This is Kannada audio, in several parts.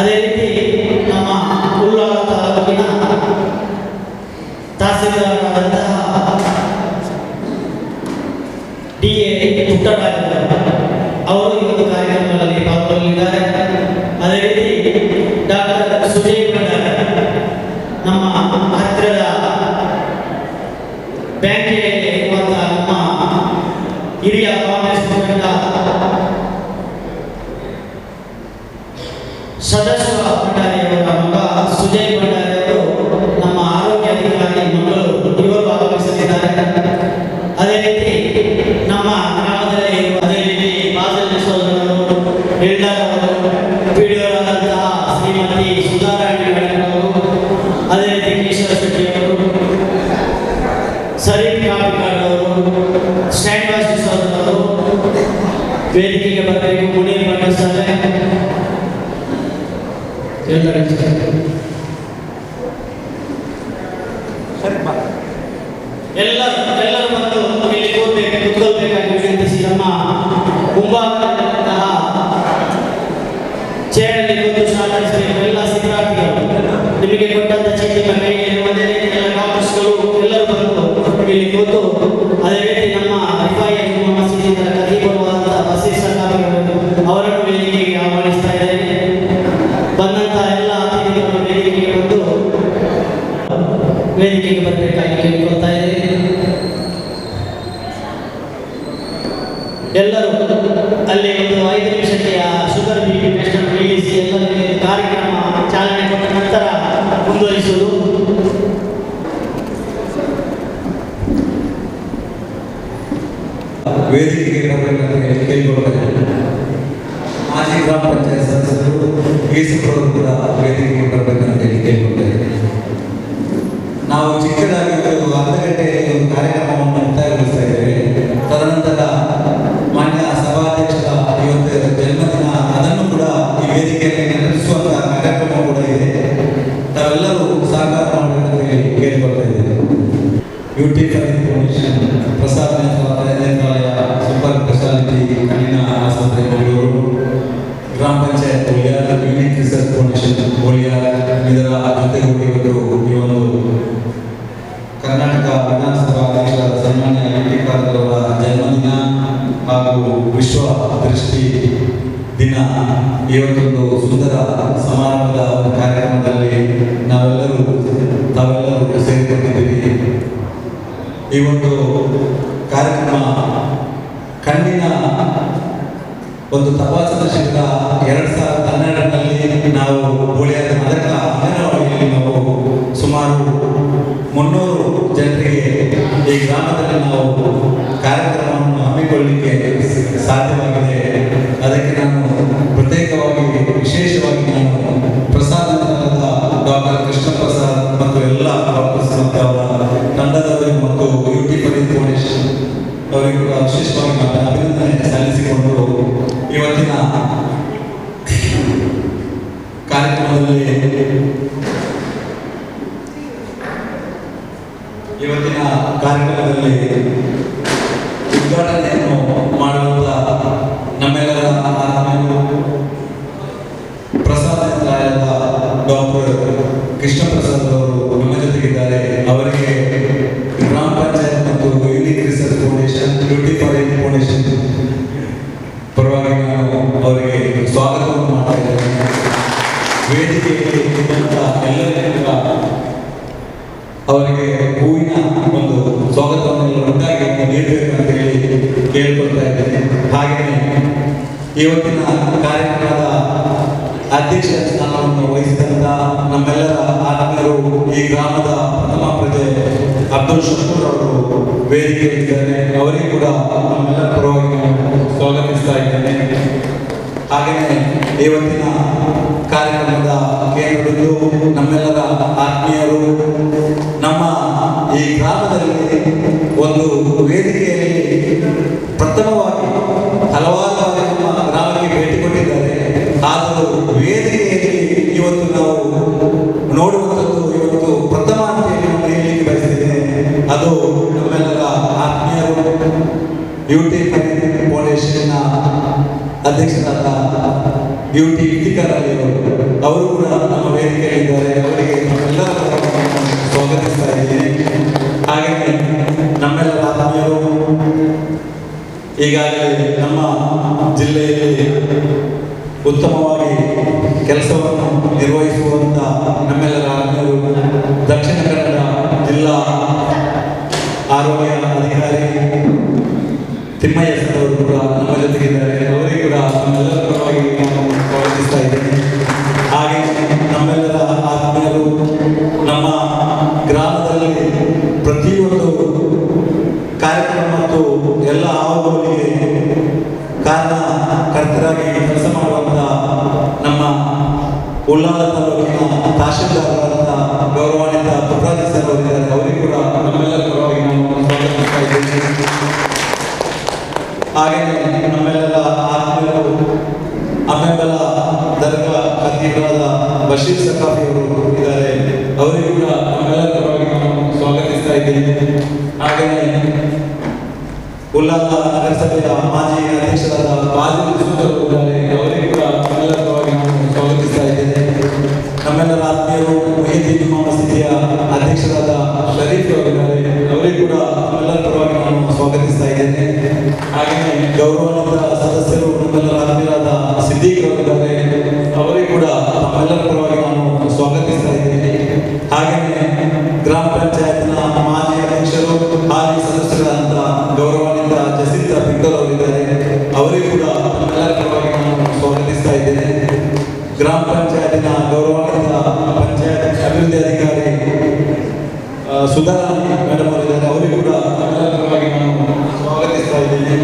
ಅದೇ ರೀತಿ ನಮ್ಮ ಉಳ್ಳಾಲ ತಾಲೂಕಿನ ತಹಸೀಲ್ದಾರರಾದಂತಹ ಡಿ.ಎ. ಪುಟ್ಟರಾಜ ಅವರು ಈ ಒಂದು ಕಾರ್ಯಕ್ರಮದಲ್ಲಿ ಪಾಲ್ಗೊಳ್ಳಲಿದ್ದಾರೆ. ಅದೇ ರೀತಿ ಡಾಕ್ಟರ್ ಸುಜಯ್ ಭಂಡಾರ ನಮ್ಮ ಹತ್ತಿರದ ಬ್ಯಾಂಕಿನಲ್ಲಿ ಇರುವಂತಹ ನಮ್ಮ ಹಿರಿಯ ಕಾಂಗ್ರೆಸ್ ಮುಖಂಡ ಸದಸ್ಯ ಭಂಡಾರಿಯವರ ಮಗ ಸುಜಯ್ ಭಂಡಾರಿ ಅವರು ನಮ್ಮ ಆರೋಗ್ಯ ಅಧಿಕಾರಿ ಮಂಗಳೂರು ಇವರು ಆಗಮಿಸಲಿದ್ದಾರೆ. ಅದೇ ರೀತಿ ನಮ್ಮ ಗ್ರಾಮದಲ್ಲಿ ಅದೇ ರೀತಿ ಬಾಜಲ್ ಸೋದರರು ಅವರು ಪಿಡಿಒರಾದಂತಹ ಶ್ರೀಮತಿ ಸುಧಾರಾಣಿ ಅವರು, ಅದೇ ರೀತಿ ಕೇಶವ ಶೆಟ್ಟಿ ಅವರು, ಸರೀಫ್ ಕಾಪಿಕಾಡ್ ಅವರು, ಶ್ರೀನಿವಾಸ ಸೋದರರು ವೇದಿಕೆಗೆ ಬರಬೇಕು. ಮುನೀರ್ ಮಂಡಸಾಲೆ ಎಲ್ಲರೂ ಬಂದು ಇಲ್ಲಿ ಕೂತ್ಕೊಳ್ಬೇಕಾಗಿ ವಿನಂತಿಸಿ ನಮ್ಮ ಮುಂಭಾಗದಂತಹ ಚೇರಲ್ಲಿ ಕೂತು ಸಹಕರಿಸಬೇಕು. ಎಲ್ಲ ಶಿಬಿರಾರ್ಥಿಗಳು ನಿಮಗೆ ಕೊಟ್ಟಂತ ಚೀಟಿ ಕೈಯಲ್ಲಿ ಎಲ್ಲ ಕಾಂಗ್ರೆಸ್ಗಳು ಎಲ್ಲರೂ ಬಂದು ಇಲ್ಲಿ ಕೂತು, ಅದೇ ರೀತಿ ನಮ್ಮ ರಿಫಾಯಿ ಮಸೀದಿಯಿಂದ ಕದೀಪುರವಾದಂತಹ ಬಸೀರ್ ಸರ್ಕಾರಗಳು ಅವರನ್ನು ವೇದಿಕೆಗೆ ಆಹ್ವಾನಿಸ್ತಾ ಇದ್ದೇನೆ. ಬಂದಂತಹ ಎಲ್ಲ ಅತಿಥಿಗಳು ವೇದಿಕೆಗೆ ಬಂದು ವೇದಿಕೆಗೆ ಬರಬೇಕಾಗಿ ಕೇಳಿಕೊಳ್ತಾ ಇದ್ದೇನೆ. ಎಲ್ಲರೂ ಅಲ್ಲಿ ಒಂದು 5 ನಿಮಿಷಕ್ಕೆ ಶುಗರ್ ಬಿ.ಪಿ ಟೆಸ್ಟ್ ಇಳಿಸಿ ಎಲ್ಲರಿಗೆ ಕಾರ್ಯಕ್ರಮ ಚಾಲನೆ ಕೊಟ್ಟ ನಂತರ ಮುಂದುವರಿಸುವುದು. ವೇದಿಕೆಗೆ ಬರಬೇಕಂತ ಕೇಳಿಕೊಳ್ತಾರೆ. ಮಾಜಿ ಗ್ರಾಮ ಪಂಚಾಯತ್ ಸದಸ್ಯರು ಈಸುಪುರರು ಕೂಡ ವೇದಿಕೆಗೆ ಬರಬೇಕಂತ ಕೇಳಿಕೊಳ್ತಾರೆ. ನಾವು ಚಿಕ್ಕದಾಗಿ ಒಂದು ಅರ್ಧ ಗಂಟೆ ಒಂದು ಕಾರ್ಯಕ್ರಮವನ್ನು ಮುಕ್ತಾಯಗೊಳಿಸ್ತಾ ಇದ್ದೇವೆ. ತದನಂತರ ಮಾನ್ಯ ಸಭಾಧ್ಯಕ್ಷರ ಇವತ್ತು ಜನ್ಮದಿನ, ಅದನ್ನು ಕೂಡ ಈ ವೇದಿಕೆಯಲ್ಲಿ ನಡೆಸುವಂತಹ ಕಾರ್ಯಕ್ರಮ ಕೂಡ ಇದೆ. ನಾವೆಲ್ಲರೂ ಸಹಕಾರ ಮಾಡಬೇಕಂತ ಕೇಳಿಕೊಳ್ತಾ ಇದ್ದೇವೆ. ಯುಟಿ ಫೌಂಡೇಶನ್, ಪ್ರಸಾದ ನೇತ್ರಾಲಯ, ಸೂಪರ್ ಸ್ಪೆಷಾಲಿಟಿ ಕಣ್ಣಿನ ಆಸ್ಪತ್ರೆ ಬೆಂಗಳೂರು, ಗ್ರಾಮ ಪಂಚಾಯತ್ ಗೋಲಿಯಾರ್, ಯೂನಿಕ್ ರಿಸರ್ಚ್ ಫೌಂಡೇಶನ್ ಗೋಲಿಯಾರ್, ಇದರ ಜೊತೆಗೂಡಿ ಈ ಒಂದು ಕರ್ನಾಟಕ ವಿಧಾನಸಭಾ ಅಧ್ಯಕ್ಷರಾದ ಸನ್ಮಾನ್ಯ ಯುಟಿ ಖಾದರ್ ಅವರ ಜನ್ಮದಿನ ಹಾಗೂ ವಿಶ್ವ ದೃಷ್ಟಿ ದಿನ, ಇವತ್ತೊಂದು ಸುಂದರ ಸಮಾರಂಭದ ಕಾರ್ಯಕ್ರಮದಲ್ಲಿ ತಾವೆಲ್ಲರೂ ಸೇರಿಕೊಂಡಿದ್ದೀವಿ. ಈ ಒಂದು ಕಾರ್ಯಕ್ರಮ ಕಣ್ಣಿನ ಒಂದು ತಪಾಸಣಾ ಶಿಬಿರ 2012ರಲ್ಲಿ ನಾವು ಗೋಳಿಯಾದ ಅದರ ಅಂಗನವಾಡಿಯಲ್ಲಿ ನಾವು ಸುಮಾರು 300 ಜನರಿಗೆ ಈ ಗ್ರಾಮದಲ್ಲಿ ನಾವು ಕಾರ್ಯಕ್ರಮವನ್ನು ಹಮ್ಮಿಕೊಳ್ಳಲಿಕ್ಕೆ ಸಾಧ್ಯವಾಗಿದೆ. ಅದಕ್ಕೆ ನಾನು ಪ್ರತ್ಯೇಕವಾಗಿ ವಿಶೇಷವಾಗಿ ನಾನು ಪ್ರಸಾದ ಡಾಕ್ಟರ್ ಕೃಷ್ಣ ಪ್ರಸಾದ್ ಮತ್ತು ಎಲ್ಲ ಡಾಕ್ಟರ್ಸ್ ಮತ್ತು ಅವರ ತಂಡದವರಿಗೆ ಮತ್ತು ಯುಟಿ ಫೌಂಡೇಶನ್ ಅವರಿಗೂ ಕೂಡ ವಿಶೇಷವಾಗಿ ನಾನು ಅಭಿನಂದನೆ ಸಲ್ಲಿಸಿಕೊಂಡು ಇವತ್ತಿನ ಕಾರ್ಯಕ್ರಮದಲ್ಲಿ ಉದ್ಘಾಟನೆಯನ್ನು ಮಾಡುವಂತ ನಮ್ಮೆಲ್ಲರ ಪ್ರಸಾದ ನೇತ್ರಾಲಯದ ಡಾಕ್ಟರ್ ಕೃಷ್ಣ ಪ್ರಸಾದ್ ಅವರು ನಮ್ಮ ಜೊತೆಗಿದ್ದಾರೆ. ಅವರಿಗೆ ಗ್ರಾಮ ಪಂಚಾಯತ್ ಮತ್ತು unique research foundation, UT foundation ಪರವಾಗಿ ನಾನು ಅವರಿಗೆ ಸ್ವಾಗತವನ್ನು ಮಾಡ್ತಾ ಇದ್ದೇನೆ. ವೇದಿಕೆಯಲ್ಲಿ ಇದ್ದಂಥ ಎಲ್ಲರಿಗೂ ಅವರಿಗೆ ಹೂವಿನ ಒಂದು ಸ್ವಾಗತವನ್ನು ಒಟ್ಟಾಗಿ ನೀಡಬೇಕಂತ ಹೇಳಿ ಕೇಳ್ಕೊಳ್ತಾ ಇದ್ದೇನೆ. ಹಾಗೆಯೇ ಇವತ್ತಿನ ಕಾರ್ಯಕ್ರಮದ ಅಧ್ಯಕ್ಷ ಸ್ಥಾನವನ್ನು ವಹಿಸಿದಂತ ನಮ್ಮೆಲ್ಲರ ಆತ್ಮೀಯರು, ಈ ಗ್ರಾಮದ ಪ್ರಥಮ ಪ್ರಜೆ ಅಬ್ದುಲ್ ಶಕೂರ್ ಅವರು ವೇದಿಕೆಯಲ್ಲಿದ್ದಾರೆ. ಅವರಿಗೂ ಕೂಡ ನಮ್ಮೆಲ್ಲರ ಪರವಾಗಿ ಸ್ವಾಗತಿಸ್ತಾ ಇದ್ದೇನೆ. ಹಾಗೆಯೇ ಇವತ್ತಿನ ಕಾರ್ಯಕ್ರಮದ ಕೇಂದ್ರಬಿಂದು ನಮ್ಮೆಲ್ಲರ ಆತ್ಮೀಯರು, ನಮ್ಮ ಈ ಗ್ರಾಮದಲ್ಲಿ ಒಂದು ವೇದಿಕೆಯಲ್ಲಿ ಪ್ರಥಮವಾಗಿ ಹಲವಾರು ಬಾರಿ ನಮ್ಮ ಗ್ರಾಮಕ್ಕೆ ಭೇಟಿ ಕೊಟ್ಟಿದ್ದಾರೆ. ಆದರೂ ವೇದಿಕೆಯಲ್ಲಿ ಇವತ್ತು ನಾವು ನೋಡುವಂಥದ್ದು ಇವತ್ತು ಪ್ರಥಮ ಅಂತ ಹೇಳಲಿಕ್ಕೆ ಬಯಸಿದ್ದೇನೆ. ಅದು ನಮ್ಮೆಲ್ಲರ ಆತ್ಮೀಯರು, ಯುಟಿ ಫೌಂಡೇಶನ್ನ ಅಧ್ಯಕ್ಷರಾದ ಯುಟಿ ಇಟಿಕರ್ ಈಗಾಗಲೇ ನಮ್ಮ ಜಿಲ್ಲೆಯಲ್ಲಿ ಉತ್ತಮವಾಗಿ ಕೆಲಸವನ್ನು ನಿರ್ವಹಿಸುವಂಥ ನಮ್ಮೆಲ್ಲರ ಆತ್ಮೀಯರು ದಕ್ಷಿಣ ಕನ್ನಡ ಜಿಲ್ಲಾ ಆರೋಗ್ಯ ಅಧಿಕಾರಿ ತಿಮ್ಮಯ್ಯ ಸರ್ ಅವರು ಕೂಡ ನಮ್ಮ ಜೊತೆಗಿದ್ದಾರೆ. ಅವರಿಗೆ ಕೂಡ ನಮ್ಮೆಲ್ಲರ ಪರವಾಗಿ ನಾನು ಸ್ವಾಗತಿಸ್ತಾ ಇದ್ದೇನೆ. ಹಾಗೆ ನಮ್ಮೆಲ್ಲರ ಆತ್ಮೀಯರು ನಮ್ಮ ಗ್ರಾಮದಲ್ಲಿ ಪ್ರತಿಯೊಂದು ಕಾರ್ಯಕ್ರಮ ಮತ್ತು ಎಲ್ಲ ಆವುಗಳಿಗೆ ಕಾರಣಕರ್ತರಾಗಿ ಕೆಲಸ ಮಾಡುವಂಥ ನಮ್ಮ ಉಳ್ಳಾಲ ತಾಲೂಕಿನ ತಹಶೀಲ್ದಾರರಾದ ಗೌರವಾನ್ವಿತ ಪುಟ್ರಾಜಿ ಸರ್ ಅವರಿದ್ದಾರೆ. ಅವರಿಗೆ ಕೂಡ ನಮ್ಮೆಲ್ಲರ ಪರವಾಗಿ ನಾವು ಸ್ವಾಗತಿಸ್ತಾ ಇದ್ದೇವೆ. ಹಾಗೆ ನಮ್ಮೆಲ್ಲರ ಆತ್ಮೀಯರು ಅಮ್ಮೆಂಬಲ ದರ್ಗಾ ಖತೀಬರಾದ ಬಶೀರ್ ಸಕಾಫಿ ಅವರು ಇದ್ದಾರೆ. ಅವರಿಗೂ ಕೂಡ ನಮ್ಮೆಲ್ಲರ ಪರವಾಗಿ ನಾನು ಸ್ವಾಗತಿಸ್ತಾ ಇದ್ದೇನೆ. ಹಾಗೆಯೇ ಉಲ್ಲಾಸ ನಗರಸಭೆಯ ಮಾಜಿ ಅಧ್ಯಕ್ಷರಾದ ಬಾಜಿಲ್ ಸುಂದರ್ ಇದ್ದಾರೆ. ಅವರಿಗೂ ಕೂಡ ನಮ್ಮೆಲ್ಲರ ಪರವಾಗಿ ನಾನು ಸ್ವಾಗತಿಸ್ತಾ ಇದ್ದೇನೆ. ನಮ್ಮೆಲ್ಲರ ಆತ್ಮೀಯರು ಮುಹಿದ್ದೀನ್ ಜುಮಾ ಮಸೀದಿಯ ಅಧ್ಯಕ್ಷರಾದ ಶರೀಫ್ ಅವರಿದ್ದಾರೆ. ಅವರಿಗೂ ಕೂಡ ನಮ್ಮೆಲ್ಲರ ಪರವಾಗಿ ನಾನು ಸ್ವಾಗತಿಸ್ತಾ ಇದ್ದೇನೆ. ಹಾಗೆಯೇ ಗೌರವಾನ್ವಿತ ಸದಸ್ಯರು ನಮ್ಮೆಲ್ಲರ ಆತ್ಮೀಯರಾದ ಸಿದ್ದೀಕ್ ಅವರಿದ್ದಾರೆ. ಅವರಿಗೂ ಕೂಡ ನಮ್ಮೆಲ್ಲರ ಪರವಾಗಿ ನಾನು ಸ್ವಾಗತಿಸ್ತಾ ಇದ್ದೇನೆ. ಹಾಗೆಯೇ ಗ್ರಾಮ ಪಂಚಾಯತ್ನ ಮಾಜಿ ಅಧ್ಯಕ್ಷರು ಹಾಲಿ ಸದಸ್ಯರಾದಂಥ ಗೌರವಾನ್ವಿತ ಜಸಿಂತ ಪಿಂಟರ್ ಅವರಿದ್ದಾರೆ. ಅವರಿಗೂ ಕೂಡ ನಮ್ಮೆಲ್ಲರ ಪರವಾಗಿ ನಾನು ಸ್ವಾಗತಿಸ್ತಾ ಇದ್ದೇನೆ. ಗ್ರಾಮ ಪಂಚಾಯತಿನ ಗೌರವಾನ್ವಿತ ಪಂಚಾಯತ್ ಅಭಿವೃದ್ಧಿ ಅಧಿಕಾರಿ ಸುಧಾರಾಣಿ ಮೇಡಮ್ ಅವರಿದ್ದಾರೆ. ಅವರಿಗೂ ಕೂಡ ನಮ್ಮೆಲ್ಲರ ಪರವಾಗಿ ನಾನು ಸ್ವಾಗತಿಸ್ತಾ ಇದ್ದೇನೆ.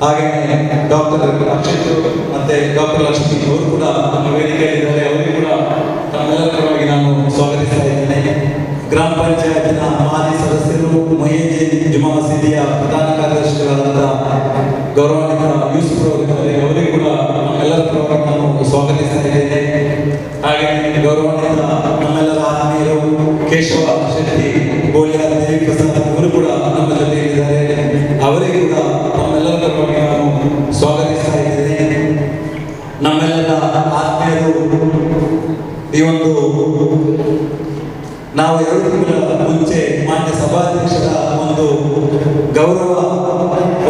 ಹಾಗೆಯೇ ಡಾಕ್ಟರ್ ಅಕ್ಷಿತ್ ಮತ್ತೆ ಡಾಕ್ಟರ್ ಲಕ್ಷ್ಮಿ ಅವರು ಕೂಡ ನಮ್ಮ ವೇದಿಕೆಯಲ್ಲಿದ್ದಾರೆ. ಅವರಿಗೂ ಕೂಡ ತಮ್ಮೆಲ್ಲರ ಪರವಾಗಿ ನಾನು ಸ್ವಾಗತಿಸ್ತಾ ಇದ್ದೇನೆ. ಗ್ರಾಮ ಪಂಚಾಯತಿನ ಮಾಜಿ ಸದಸ್ಯರು ಮುಹಿದ್ದೀನ್ ಜುಮಾ ಮಸೀದಿಯ ಪ್ರಧಾನ ಕಾರ್ಯದರ್ಶಿಗಳಾದ ಗೌರವಾನ್ವಿತ ಯೂಸುಫ್ ಅವರಿದ್ದಾರೆ. ಅವರಿಗೂ ಕೂಡ ನಮ್ಮೆಲ್ಲರ ಪರವಾಗಿ ನಾನು ಸ್ವಾಗತಿಸ್ತಾ ಇದ್ದೇನೆ. ಹಾಗೆಯೇ ಗೌರವಾನ್ವಿತ ನಮ್ಮೆಲ್ಲರ ಆತ್ಮೀಯರು ಕೇಶವ ಶೆಟ್ಟಿ ಗೋಳಿಯಾರ ದೇವಿ ಪ್ರಸಾದ್ ಅವರು ಕೂಡ ನಮ್ಮ ಜೊತೆಯಲ್ಲಿದ್ದಾರೆ. ಅವರಿಗೂ ಕೂಡ ನಮ್ಮೆಲ್ಲರ ಪರವಾಗಿ ನಾನು ಸ್ವಾಗತಿಸ್ತಾ ಇದ್ದೇನೆ. ನಮ್ಮೆಲ್ಲರ ಆತ್ಮೀಯರು ಈ ಒಂದು ನಾವು 2 ತಿಂಗಳ ಮುಂಚೆ ಮಾನ್ಯ ಸಭಾಧ್ಯಕ್ಷರ ಒಂದು ಗೌರವ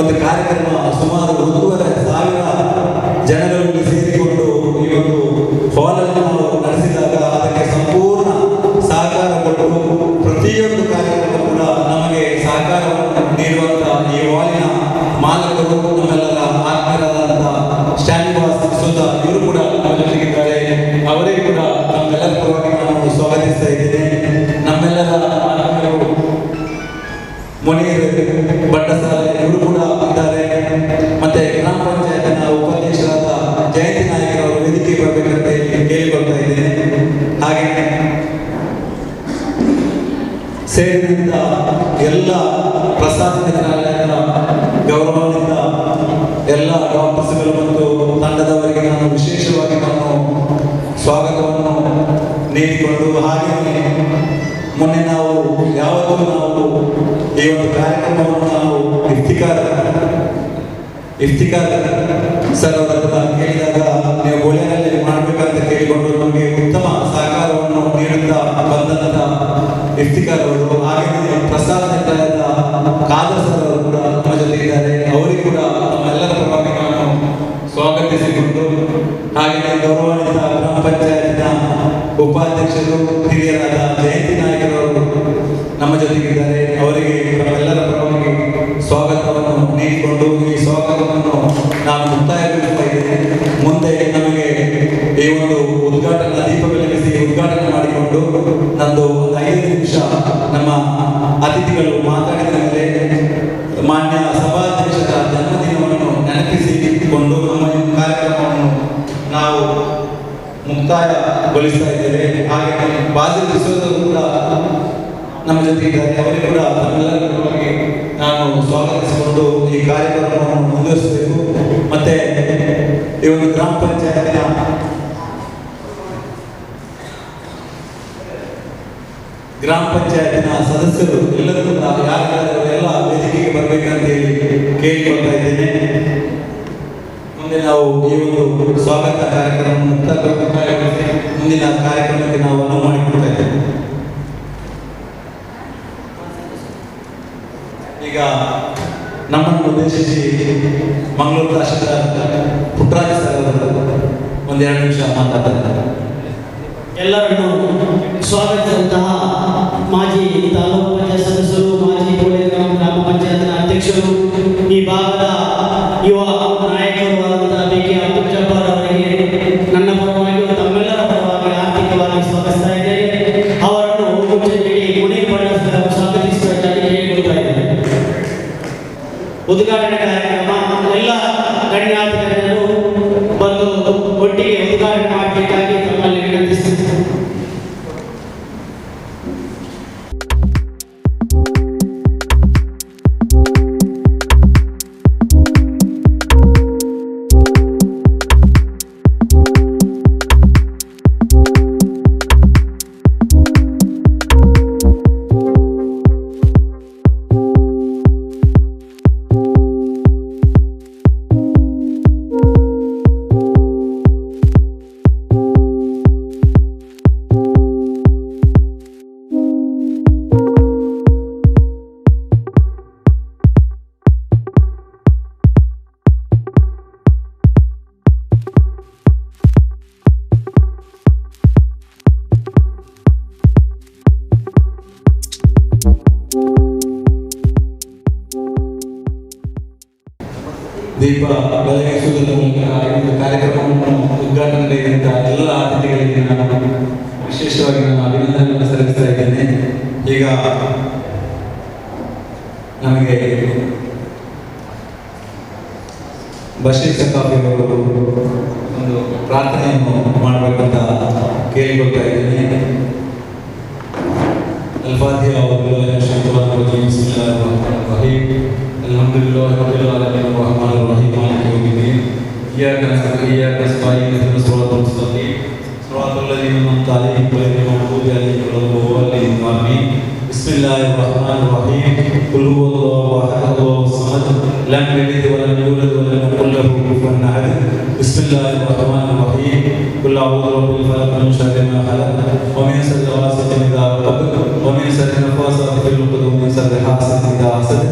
ಒಂದು ಕಾರ್ಯಕ್ರಮ ಸುಮಾರು 1,500 ಜನಗಳಲ್ಲಿ ಸೇರಿಕೊಂಡು ಈ ಒಂದು ಹಾಲನ್ನು ನಾವು ನಡೆಸಿದಾಗ ಅದಕ್ಕೆ ಸಂಪೂರ್ಣ ಸಹಕಾರ ಕೊಟ್ಟು ಪ್ರತಿಯೊಂದು ಕಾರ್ಯಕ್ರಮ ಕೂಡ ನಮಗೆ ಸಹಕಾರವನ್ನು ನೀಡುವಂಥ ಈ ಹಾಲಿನ ಮಾಲಕರು ನಮ್ಮೆಲ್ಲರ ಆತ್ಮೀಯರಾದಂಥ ಶ್ಯಾನಿವಾಸ್ ಸುಧಾ ಇವರು ಕೂಡ ನಮ್ಮ ಜೊತೆಗಿದ್ದಾರೆ. ಅವರಿಗೂ ಕೂಡ ನಮ್ಮೆಲ್ಲರ ಪರವಾಗಿ ನಾನು ಸ್ವಾಗತಿಸ್ತಾ ಇದ್ದೇನೆ. ನಮ್ಮೆಲ್ಲರ ಆತ್ಮೀಯರು ಮುನೀರ್ ಭಟ್ಟಸಾಲೆ ಇವರು ಕೂಡ ಇದ್ದಾರೆ. ಮತ್ತೆ ಗ್ರಾಮ ಪಂಚಾಯತಿನ ಉಪಾಧ್ಯಕ್ಷರಾದ ಜಯಂತಿ ನಾಯಕರು ಅವರು ವೇದಿಕೆ ಬರಬೇಕಂತ ಕೇಳಿಕೊಳ್ತಾ ಇದ್ದೇನೆ. ಹಾಗೆ ಸೇರಿದಂತ ಎಲ್ಲ ಪ್ರಸಾದ ನೇತ್ರಾಲಯದ ಗೌರವಾನ್ವಿತ ಎಲ್ಲ ಡಾಕ್ಟರ್ಸ್ಗಳು ಮತ್ತು ತಂಡದವರಿಗೆ ನಾನು ವಿಶೇಷವಾಗಿ ನಾನು ಸ್ವಾಗತವನ್ನು ನೀಡಿಕೊಂಡು ಹಾಗೆಯೇ ಮೊನ್ನೆ ನಾವು ಯಾವತ್ತೂ ನಾವು ಈ ಒಂದು ಕಾರ್ಯಕ್ರಮವನ್ನು ನಾವು ಇಫ್ತಿಕಾರ್ ಸರ್ ಅವರ ಹತ್ರ ಕೇಳಿದಾಗ ನೀವು ಗೋಳಿಯಲ್ಲಿ ಮಾಡಬೇಕಂತ ಕೇಳಿಕೊಂಡು ನಮಗೆ ಉತ್ತಮ ಸಹಕಾರವನ್ನು ನೀಡುತ್ತಾ ಬಂದಂಥ ಇಫ್ತಿಕಾರ್ ಅವರು ಹಾಗೆಯೇ ಪ್ರಸಾದ ನೇತ್ರಾಲಯದ ಕಾದರ್ ಸರ್ ಅವರು ಕೂಡ ನಮ್ಮ ಜೊತೆಗಿದ್ದಾರೆ. ಅವರಿಗೂ ಕೂಡ ನಮ್ಮೆಲ್ಲರ ಪರವಾಗಿ ನಾನು ಸ್ವಾಗತಿಸಿಕೊಂಡು ಹಾಗೆಯೇ ಗೌರವಾನ್ವಿತ ಗ್ರಾಮ ಪಂಚಾಯತಿನ ಉಪಾಧ್ಯಕ್ಷರು ಹಿರಿಯರಾದ ಜಯಂತಿ ನಾಯಕರವರು ನಮ್ಮ ಜೊತೆಗಿದ್ದಾರೆ. ಅವರಿಗೆ ನಮ್ಮೆಲ್ಲರ ಪರವಾಗಿ ಸ್ವಾಗತವನ್ನು ನೀಡಿಕೊಂಡು ಈ ಸ್ವಾಗತವನ್ನು ನಾನು ಮುಕ್ತಾಯಗೊಳಿಸ್ತಾ ಇದ್ದೇನೆ. ಮುಂದೆ ನಮಗೆ ಈ ಒಂದು ಉದ್ಘಾಟನಾ ದೀಪ ಬೆಳಗಿಸಿ ಉದ್ಘಾಟನೆ ಮಾಡಿಕೊಂಡು ನಂದು 5 ನಿಮಿಷ ನಮ್ಮ ಅತಿಥಿಗಳು ಮಾತಾಡಿದ ಮೇಲೆ ಮಾನ್ಯ ಸಭಾಧ್ಯಕ್ಷರ ಜನ್ಮದಿನವನ್ನು ನೆನಪಿಸಿಕೊಂಡು ನಮ್ಮ ಈ ಕಾರ್ಯಕ್ರಮವನ್ನು ನಾವು ಮುಕ್ತಾಯಗೊಳಿಸ್ತಾ ಇದ್ದೇವೆ. ಹಾಗೆ ಬಾಜಿಲ್ ಸುಂದರ್ ಕೂಡ ನಮ್ಮ ಜೊತೆ ಇದ್ದಾರೆ. ಅವರಿಗೆ ಕೂಡ ನಮ್ಮೆಲ್ಲರ ಪರವಾಗಿ ನಾನು ಸ್ವಾಗತಿಸಿಕೊಂಡು ಈ ಕಾರ್ಯಕ್ರಮವನ್ನು ಮುಂದುವರಿಸಬೇಕು. ಮತ್ತೆ ಈ ಒಂದು ಗ್ರಾಮ ಪಂಚಾಯತಿನ ಸದಸ್ಯರು ಎಲ್ಲರೂ ಕೂಡ ಯಾರು ಎಲ್ಲ ವೇದಿಕೆಗೆ ಬರಬೇಕಂತ ಹೇಳಿ ಕೇಳಿಕೊಳ್ತಾ ಇದ್ದೇನೆ. ಮುಂದೆ ನಾವು ಈ ಒಂದು ಸ್ವಾಗತ ಕಾರ್ಯಕ್ರಮ ಮುಕ್ತಾಯಗೊಳಿಸಿ ಮುಂದಿನ ಕಾರ್ಯಕ್ರಮಕ್ಕೆ ನಾವು ಅನುವು ಮಾಡಿಕೊಡ್ತಾ ಇದ್ದೇವೆ. ಈಗ ಕಾರ್ಯಕ್ರಮವನ್ನು ಉದ್ದೇಶಿಸಿ ಮಂಗಳೂರು ತಹಶೀಲ್ದಾರ್ ಪುಟ್ಟರಾಜ ಸರ್ ಅವರು ಒಂದೆರಡು ನಿಮಿಷ ಮಾತಾಡ್ತಾರೆ. ಎಲ್ಲರನ್ನು ಸ್ವಾಗತಿಸಿದಂತಹ ಮಾಜಿ ತಾಲೂಕು ಪಂಚಾಯತ್ ಸದಸ್ಯರು, ಮಾಜಿ ಕೋಳೇಗಾಂವ ಗ್ರಾಮ ಪಂಚಾಯತ್ನ ಅಧ್ಯಕ್ಷರು, ಈ ಭಾಗದ ಯುವ ನಾಯಕರು ಆದಂತಹ ಬಿ.ಕೆ. ಅಬ್ದುಲ್ ಜಬ್ಬಾರ್ ಅವರಿಗೆ ನನ್ನ ಪರವಾಗಿ ತಮ್ಮೆಲ್ಲರ ಪರವಾಗಿ ಆರ್ಥಿಕವಾಗಿ ಸ್ವಾಗತಿಸ್ತಾ ಇದ್ದೇನೆ. ಅವರನ್ನು ಮುನಿ ಬಣ್ಣ ಸ್ವಾಗತಿಸುವುದಾಗಿ ಹೇಳಿಕೊಳ್ತಾ ಇದ್ದೇನೆ. ಉದ್ಘಾಟನಾ ಕಾರ್ಯಕ್ರಮ ಎಲ್ಲ ಗಣ್ಯಾತಿಥಿಗಳು ಬಂದು ಒಟ್ಟಿಗೆ ಉದ್ಘಾಟನೆ ಮಾಡಬೇಕಾಗಿ ತಮ್ಮಲ್ಲಿ ವಿನಂತಿಸುತ್ತೇನೆ. ದೀಪ ಬೆಳಗಿಸುವುದರ ಮೂಲಕ ಈ ಕಾರ್ಯಕ್ರಮವನ್ನು ಉದ್ಘಾಟನೆಗೊಂಡ ಎಲ್ಲ ಅತಿಥಿಗಳಿಗೆ ನಾನು ವಿಶೇಷವಾಗಿ ಅಭಿನಂದನೆಯನ್ನು ಸಲ್ಲಿಸ್ತಾ ಇದ್ದೇನೆ. ಈಗ ನಮಗೆ ಬಶೀರ್ ಸಕಾಫಿ ಅವರು ಒಂದು ಪ್ರಾರ್ಥನೆಯನ್ನು ಮಾಡಬೇಕಂತ ಕೇಳಿಕೊಳ್ತಾ ಇದ್ದೇನೆ. ಅಲ್ಫಾತಿಹಾ ಅಲ್ಹಮ್ದುಲಿಲ್ಲಾಹಿ ರಬ್ಬಿಲ್ ಆಲಮೀನ್ ಅರ್ರಹ್ಮಾನಿರ್ ರಹೀಮ್ ಮಾಲಿಕಿ ಯೌಮಿದ್ದೀನ್ ಇಯ್ಯಾಕ ನಅಬುದು ವ ಇಯ್ಯಾಕ ನಸ್ತಾಯೀನ್ ಇಹ್ದಿನಸ್ ಸಿರಾತಲ್ ಮುಸ್ತಖೀಮ್ ಸಿರಾತಲ್ ಲದೀನ ಅನ್ಅಮ್ತ ಅಲೈಹಿಮ್ ಗೈರಿಲ್ ಮಗ್ದೂಬಿ ಅಲೈಹಿಮ್ ವಲದ್ದಾಲ್ಲೀನ್ ಆಮೀನ್. ಬಿಸ್ಮಿಲ್ಲಾಹಿರ್ ರಹ್ಮಾನಿರ್ ರಹೀಮ್ ಕುಲ್ ಹುವಲ್ಲಾಹು ಅಹದ್ ಅಲ್ಲಾಹುಸ್ ಸಮದ್ ಲಂ ಯಲಿದ್ ವ ಲಂ ಯೂಲದ್ ವ ಲಂ ಯಕುಲ್ ಲಹು ಕುಫುವನ್ ಅಹದ್. ಬಿಸ್ಮಿಲ್ಲಾಹಿರ್ ರಹ್ಮಾನಿರ್ ರಹೀಮ್ ಕುಲ್ ಅಊದು ಬಿರ್abbil ಫಲಕ್ ಮಿನ್ ಶರ್ರಿ ಮಾ ಖಲಕ್ ವ ಮಿನ್ ಶರ್ರಿ ಗಾಸಿಕಿನ್ ಇದಾ ವಖಬ್ ವ ಮಿನ್ ಶರ್ರಿ ನಫಾಸಾತಿ ಫಿಲ್ ಉಖದ್ ವ ಮಿನ್ ಶರ್ರಿ ಹಾಸಿದಿನ್ ಇದಾ ಹಸದ್.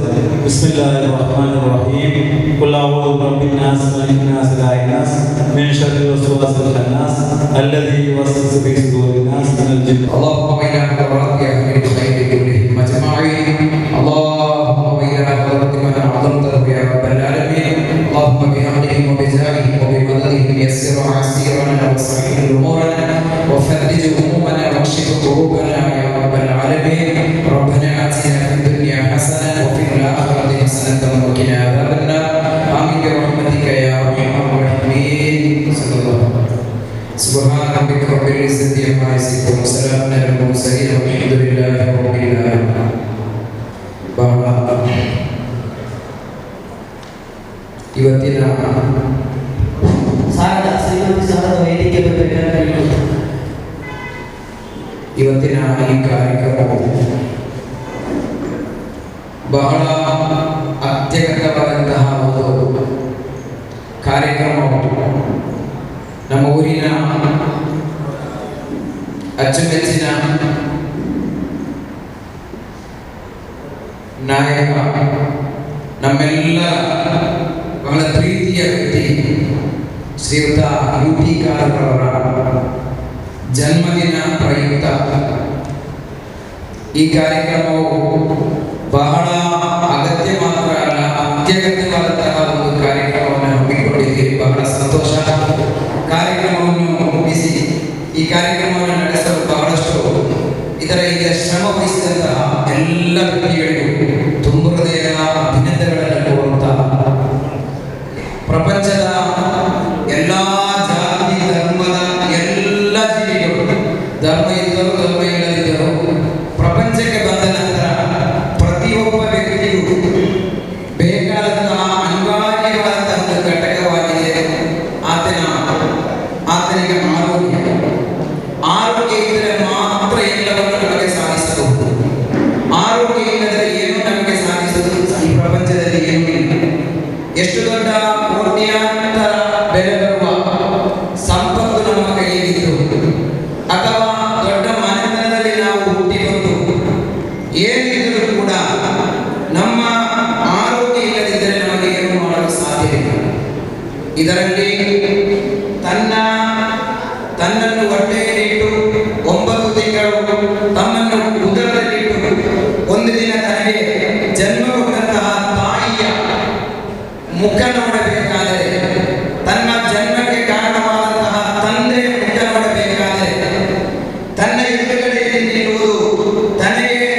ಬಿಸ್ಮಿಲ್ಲಾಹಿರ್ ರಹ್ಮಾನಿರ್ ರಹೀಮ್ ಕುಲ್ ಅಊದು ಬಿರಬ್ಬಿನ್ ನಾಸ್ ಮಲಿಕಿನ್ ನಾಸ್ ಇಲಾಹಿನ್ ನಾಸ್ ಮಿನ್ ಶರ್ರಿ ವಸ್ವಾಸಿಲ್ ಖನ್ನಾಸ್ ಅಲ್ಲದೀ ಯುವಸ್ವಿಸು ಫೀ ಸುದೂರಿನ್ ನಾಸ್ ಮಿನಲ್ ಜಿನ್ನ. اللهم إنا نتبرأ من الخير كله أجمعين. اللهم إنا نتبرأ من أعظمته يا رب العالمين. اللهم بحمدهم وبجاههم وبمددهم يسر عسيرنا وسهل أمورنا وفرج همومنا واكشف كروبنا يا رب العالمين. ربنا آتنا في الدنيا حسنة وفي الآخرة حسنة وقنا عذاب النار. آمين برحمتك يا أرحم الراحمين. صلى الله عليه وسلم. سبحان ربك رب العزة عما يصفون وسلام على المرسلين والحمد لله رب العالمين. ಇವತ್ತಿನ ಸಾರದ ಶ್ರೀಮಂತ ಸಾರದ ವೇದಿಕೆ ಇವತ್ತಿನ ಈ ಕಾರ್ಯಕ್ರಮವು ಬಹಳ ಅತ್ಯಗತ್ಯವಾದಂತಹ ಒಂದು ಕಾರ್ಯಕ್ರಮವು ನಮ್ಮ ಊರಿನ ಅಚ್ಚುಮೆಚ್ಚಿನ ನಾಯಕ, ನಮ್ಮೆಲ್ಲ ಬಹಳ ಪ್ರೀತಿಯ ವ್ಯಕ್ತಿ ಶ್ರೀಯುತ ಯು.ಟಿ. ಖಾದರ್ ಅವರ ಜನ್ಮದಿನ ಪ್ರಯುಕ್ತ ಈ ಕಾರ್ಯಕ್ರಮವು ಬಹಳ ಅಗತ್ಯ ಮಾತ್ರ ಅಲ್ಲ, ಅತ್ಯಗತ್ಯವಾದಂತಹ ಒಂದು ಕಾರ್ಯಕ್ರಮವನ್ನು ಹಮ್ಮಿಕೊಂಡಿದ್ದೀರಿ. ಬಹಳ ಸಂತೋಷ. ಕಾರ್ಯಕ್ರಮವನ್ನು ಮುಗಿಸಿ ಈ ಕಾರ್ಯಕ್ರಮವನ್ನು ನಡೆಸಲು ಬಹಳಷ್ಟು ಇದರ ಈಗ ಶ್ರಮ ವಹಿಸಿದಂತಹ ಎಲ್ಲ ವ್ಯಕ್ತಿಗಳಿಗೂ ತುಂಬ ಹೃದಯದ ಅಭಿನಂದನೆಗಳನ್ನು ಕೋರುತ್ತಾ, ಪ್ರಪಂಚದ ಎಲ್ಲ ಜಾತಿ ಧರ್ಮದ ಎಲ್ಲ ಜೀವಿಗಳು, ಧರ್ಮ ಇದ್ದರೂ ಧರ್ಮ ಇಲ್ಲದಿದ್ದರೂ, ಪ್ರಪಂಚಕ್ಕೆ ಬಂದ ನಂತರ ಪ್ರತಿಯೊಬ್ಬ ವ್ಯಕ್ತಿಗೂ ಬೇಕಾದಂತಹ ಅನಿವಾರ್ಯವಾದಂತಹ ಒಂದು ಘಟಕವಾಗಿದೆ ಆತನಿಗೆ ಆರೋಗ್ಯ. ಆರೋಗ್ಯ ಇದ್ದರೆ ಮಾತ್ರ ಎಲ್ಲವನ್ನು ನಮಗೆ ಸಾಧಿಸಬಹುದು. ಆರೋಗ್ಯ ಇಲ್ಲದರೆ ಏನು ನಮಗೆ ಸಾಧಿಸುವುದು ಈ ಪ್ರಪಂಚದಲ್ಲಿ ಏನೂ ಇಲ್ಲ. ಎಷ್ಟು ದೊಡ್ಡ ಕೋಟ್ಯಾಂತರ ಬೆಲೆ ಬರುವ ಸಂಪತ್ತು ನಮ್ಮ ಕೈಯಲ್ಲಿದ್ದು ಅಥವಾ ದೊಡ್ಡ ಮನೆತನದಲ್ಲಿ ನಾವು ಹುಟ್ಟಿ ಬಂದು ಏನಿದ್ದರೂ ಕೂಡ ನಮ್ಮ ಆರೋಗ್ಯ ಇಲ್ಲದಿದ್ದರೆ ತನ್ನನ್ನು ಹೊಟ್ಟೆಯಲ್ಲಿಟ್ಟು 9 ತಿಂಗಳು ತಮ್ಮನ್ನು ಉದರದಲ್ಲಿಟ್ಟು ಒಂದು ದಿನ ತನಗೆ ಜನ್ಮ ಕೊಟ್ಟಂತಹ ತಾಯಿಯ ಮುಖ ನೋಡಬೇಕಾದರೆ, ತನ್ನ ಜನ್ಮಕ್ಕೆ ಕಾರಣವಾದಂತಹ ತಂದೆಯ ಮುಖ ನೋಡಬೇಕಾದರೆ, ತನ್ನ ಎದುರುಗಡೆಯಲ್ಲಿ ನಿಲ್ಲುವುದು ತನಗೆ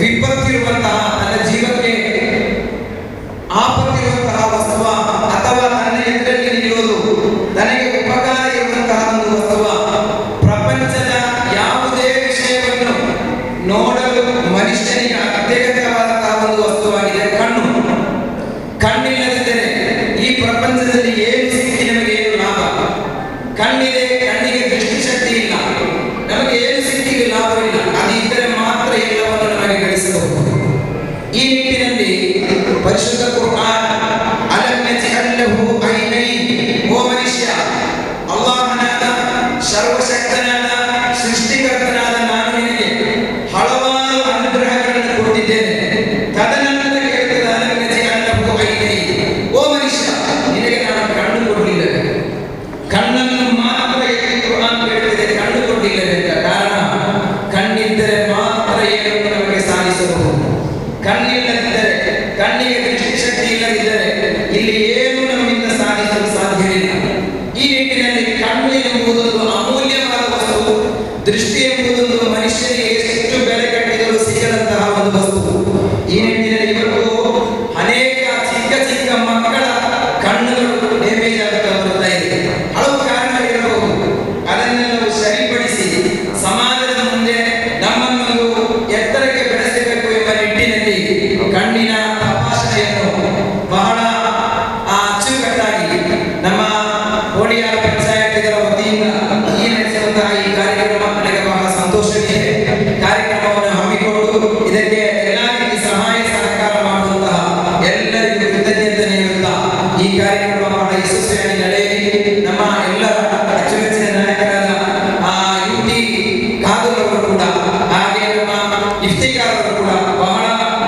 ವಿಪತ್ತಿರುವಂತಹ, ತನ್ನ ಜೀವಕ್ಕೆ ಆಪತ್ತಿರುವಂತಹ ವಸ್ತುವ ಅಥವಾ ತನ್ನ ಎದುರಲ್ಲಿ ನಿಲ್ಲುವುದು ತನಗೆ ಉಪಕಾರ ಇರುವಂತಹ ಒಂದು ವಸ್ತುವ, ಪ್ರಪಂಚದ ಯಾವುದೇ ವಿಷಯವನ್ನು ನೋಡಲು ಮನುಷ್ಯನಿಗೆ ಅತ್ಯಗತ್ಯವಾದಂತಹ ಒಂದು ವಸ್ತುವಾಗಿದೆ ಕಣ್ಣು. ಕಣ್ಣಿಲ್ಲದಿದ್ದರೆ ಈ ಪ್ರಪಂಚದಲ್ಲಿ ಏನು ಸಿಕ್ಕಿ ನಮಗೆ ಏನು ಲಾಭ? ಕಣ್ಣಿದೆ, ಕಣ್ಣಿಗೆ ದೃಷ್ಟಿಶಕ್ತಿ ಇಲ್ಲ, ನಮಗೆ ಏನು ಸಿಕ್ಕಿ ಲಾಭವಿಲ್ಲ. ಅದು ಇದ್ದರೆ ಮಾತ್ರ ಎಲ್ಲವನ್ನು ನಮಗೆ ಗಳಿಸಬಹುದು. ಈ ನಿಟ್ಟಿನಲ್ಲಿ ಪರಿಶುದ್ಧ ಕುರ್ಆನ್ ಅಲಂ ಯಜ್ಅಲ್ ಲಹು ಐನೈನ್, ಓ ಮನುಷ್ಯ, ಅಲ್ಲಾಹನಾದ ಸರ್ವಶಕ್ತನಾದ ಸೃಷ್ಟಿಕರ್ತನಾದ ನಾನು ನಿನಗೆ ಹಲವಾರು ಅನುಗ್ರಹಗಳನ್ನು ಕೊಟ್ಟಿದ್ದೇನೆ. ತದನಂತರ ಕೇಳ್ತದೆ ಅಲಂ ಯಜ್ಅಲ್ ಲಹು ಐನೈನ್, ಓ ಮನುಷ್ಯ, ನಿನಗೆ ನಾನು ಕಣ್ಣು ಕೊಡಲಿಲ್ಲ. ಕಣ್ಣನ್ನು ಮಾತ್ರ ಈ ಕುರ್ಆನ್ ಹೇಳ್ತಿದೆ, ಕಣ್ಣು ಕೊಡಲಿಲ್ಲ. ಕಾರಣ ಕಣ್ಣಿದ್ದರೆ ಮಾತ್ರ ಏನನ್ನು ನಮಗೆ ಸಾಧಿಸಬಹುದು. ಕಣ್ಣಿಲ್ಲದಿದ್ದರೆ, ಕಣ್ಣಿಗೆ ದೃಷ್ಟಿಶಕ್ತಿ ಇಲ್ಲದಿದ್ದರೆ ಇಲ್ಲಿ ಏನು ನಮ್ಮಿಂದ ಸಾಧಿಸಲು ಸಾಧ್ಯವಿಲ್ಲ. ಈ ನಿಟ್ಟಿನಲ್ಲಿ ಕಣ್ಣು ಎಂಬುದೊಂದು ಅಮೂಲ್ಯವಾದ ವಸ್ತು, ದೃಷ್ಟಿ ಎಂಬುದೊಂದು ಮನುಷ್ಯನಿಗೆ ಎಷ್ಟು ಬೆಲೆ ಕಟ್ಟಿದರೂ ಸಿಗದಂತಹ ಒಂದು ವಸ್ತು. ಈ ನಿಟ್ಟಿನಲ್ಲಿ ಇವತ್ತು ಅನೇಕ ಚಿಕ್ಕ ಚಿಕ್ಕ ಮಕ್ಕಳ ಕಣ್ಣುಗಳು ಡ್ಯಾಮೇಜ್ ಆಗುತ್ತಾ ಬರ್ತಾ ಇದೆ. ಹಲವು ಕಾರಣಗಳಿರಬಹುದು. ಅದನ್ನೆಲ್ಲ ಸರಿಪಡಿಸಿ ಸಮಾಜದ ಮುಂದೆ ನಮ್ಮನ್ನು ಎತ್ತರಕ್ಕೆ ಬೆಳೆಸಬೇಕು ಎಂಬ ನಿಟ್ಟಿನಲ್ಲಿ ಕಣ್ಣಿನ ತಪಾಸಣೆಯನ್ನು ಬಹಳ ಅಚ್ಚುಕಟ್ಟಾಗಿ ನಮ್ಮ ಕೋಡಿಯಾರ ಪಂಚಾಯತ್ಗಳ ವತಿಯಿಂದ ಈ ನಡೆಸುವಂತಹ ಈ ಕಾರ್ಯಕ್ರಮ ನನಗೆ ಬಹಳ ಸಂತೋಷವಿದೆ. ಕಾರ್ಯಕ್ರಮವನ್ನು ಹಮ್ಮಿಕೊಂಡು ಇದಕ್ಕೆ ಎಲ್ಲಾ ರೀತಿ ಸಹಾಯ ಸಹಕಾರ ಮಾಡುವಂತಹ ಎಲ್ಲರಿಗೂ ಕೃತಜ್ಞತೆ ನೀಡುತ್ತಾ ಈ ಕಾರ್ಯಕ್ರಮ ಬಹಳ ಯಶಸ್ವಿಯಾಗಿ ನಡೆಯಲಿ. ನಮ್ಮ ಎಲ್ಲ ಅಚ್ಚುಮೆಚ್ಚಿನ ನಾಯಕರಾದ ಯುಟಿ ಖಾದರ್ ಅವರು ಕೂಡ, ಹಾಗೆ ನಮ್ಮ ಇಫ್ತಿಕಾರ್ ಅವರು ಕೂಡ ಬಹಳ